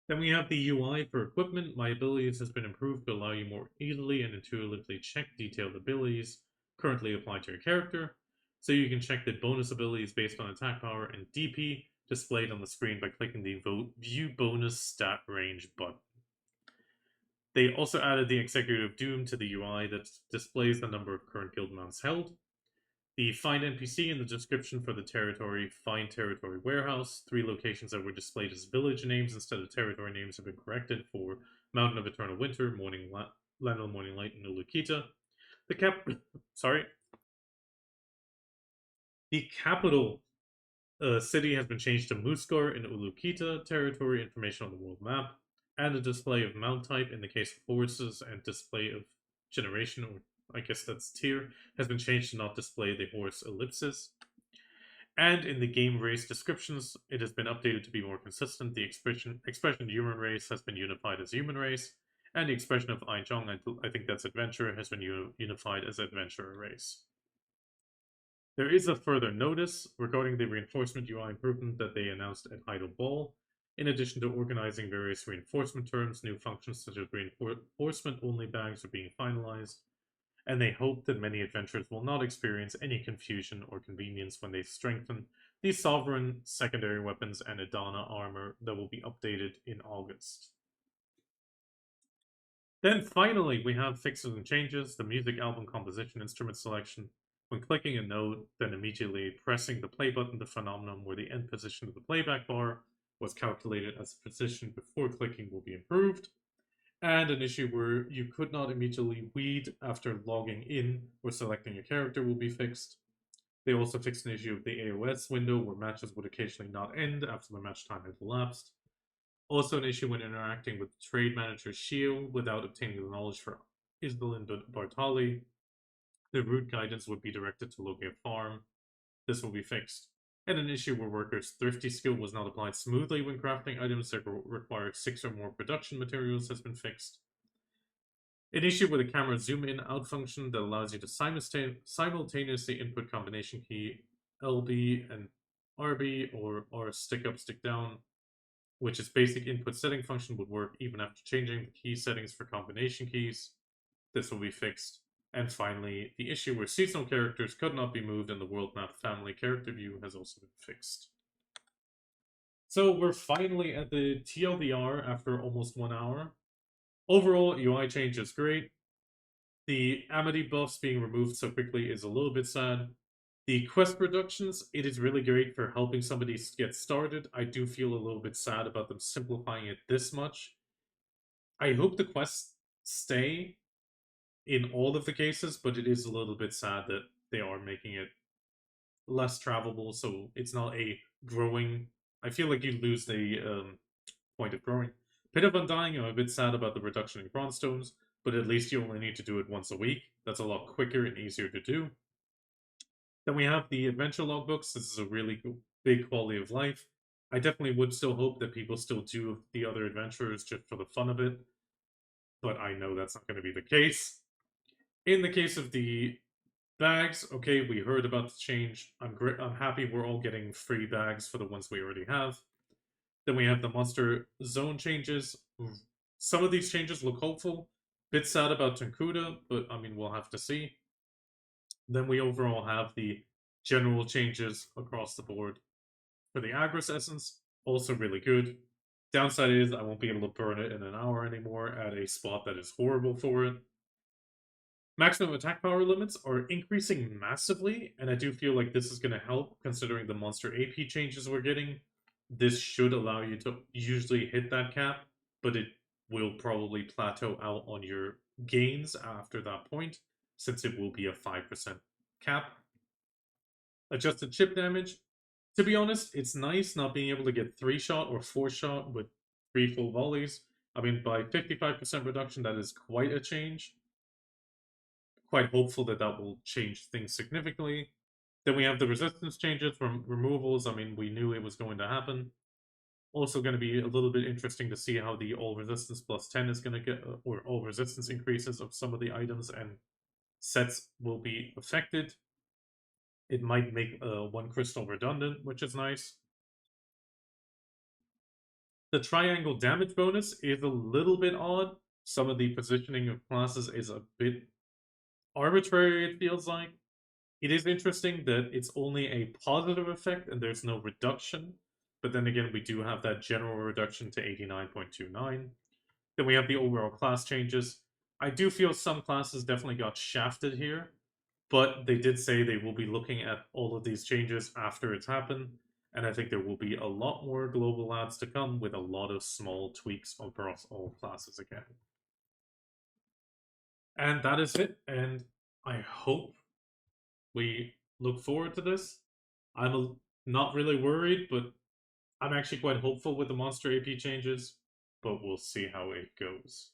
Then we have the UI for equipment. My abilities has been improved to allow you more easily and intuitively check detailed abilities currently applied to your character. So you can check the bonus abilities based on attack power and DP displayed on the screen by clicking the View Bonus Stat Range button. They also added the Executive Doom to the UI that displays the number of current guild mounts held. The Find NPC in the description for the territory, Find Territory Warehouse. 3 locations that were displayed as village names instead of territory names have been corrected for Mountain of Eternal Winter, Land of the Morning Light, and Ulukita. The capital city has been changed to Muskar in Ulukita territory, information on the world map, and a display of mount type in the case of horses, and display of generation, or I guess that's tier, has been changed to not display the horse ellipses. And in the game race descriptions, it has been updated to be more consistent. The expression human race has been unified as human race, and the expression of Ainchong, I think that's adventure, has been unified as adventurer race. There is a further notice regarding the reinforcement UI improvement that they announced at Idle Ball. In addition to organizing various reinforcement terms, new functions such as reinforcement-only bags are being finalized, and they hope that many adventurers will not experience any confusion or convenience when they strengthen the Sovereign secondary weapons and Adana armor that will be updated in August. Then finally, we have fixes and changes, the music album composition instrument selection. When clicking a note, then immediately pressing the play button, the phenomenon where the end position of the playback bar was calculated as a position before clicking will be improved. And an issue where you could not immediately weed after logging in or selecting a character will be fixed. They also fixed an issue of the AoS window where matches would occasionally not end after the match time had elapsed. Also an issue when interacting with Trade Manager Shio without obtaining the knowledge for Isdalin Bartali. The route guidance would be directed to locate a farm. This will be fixed. and an issue where workers' thrifty skill was not applied smoothly when crafting items that required 6 or more production materials has been fixed. An issue with a camera zoom in out function that allows you to simultaneously input combination key LB and RB or R stick up, stick down, which its basic input setting function would work even after changing the key settings for combination keys. This will be fixed. And finally, the issue where seasonal characters could not be moved in the world map family character view has also been fixed. So we're finally at the TLDR after almost 1 hour. Overall, UI change is great. The Amity buffs being removed so quickly is a little bit sad. The quest reductions, it is really great for helping somebody get started. I do feel a little bit sad about them simplifying it this much. I hope the quests stay in all of the cases, but it is a little bit sad that they are making it less travelable, so it's not a growing. I feel like you lose the point of growing. Pit of Undying, I'm a bit sad about the reduction in Cron stones, but at least you only need to do it once a week. That's a lot quicker and easier to do. Then we have the adventure logbooks. This is a really big quality of life. I definitely would still hope that people still do the other adventures just for the fun of it, but I know that's not going to be the case. In the case of the bags, okay, we heard about the change. I'm happy we're all getting free bags for the ones we already have. Then we have the monster zone changes. Some of these changes look hopeful. Bit sad about Tenkuda, but I mean, we'll have to see. Then we overall have the general changes across the board. For the Agris essence, also really good. Downside is I won't be able to burn it in an hour anymore at a spot that is horrible for it. Maximum attack power limits are increasing massively, and I do feel like this is going to help considering the monster AP changes we're getting. This should allow you to usually hit that cap, but it will probably plateau out on your gains after that point, since it will be a 5% cap. Adjusted chip damage. To be honest, it's nice not being able to get 3-shot or 4-shot with 3 full volleys. I mean, by 55% reduction, that is quite a change. Quite hopeful that that will change things significantly. Then we have the resistance changes from removals. I mean, we knew it was going to happen. Also going to be a little bit interesting to see how the all resistance plus 10 is going to get, or all resistance increases of some of the items and sets will be affected. It might make one crystal redundant, which is nice. The triangle damage bonus is a little bit odd. Some of the positioning of classes is a bit arbitrary, it feels like. It is interesting that it's only a positive effect and there's no reduction. But then again, we do have that general reduction to 89.29. Then we have the overall class changes. I do feel some classes definitely got shafted here, but they did say they will be looking at all of these changes after it's happened. And I think there will be a lot more global ads to come with a lot of small tweaks across all classes again. And that is it. And I hope we look forward to this. I'm not really worried, but I'm actually quite hopeful with the monster AP changes, but we'll see how it goes.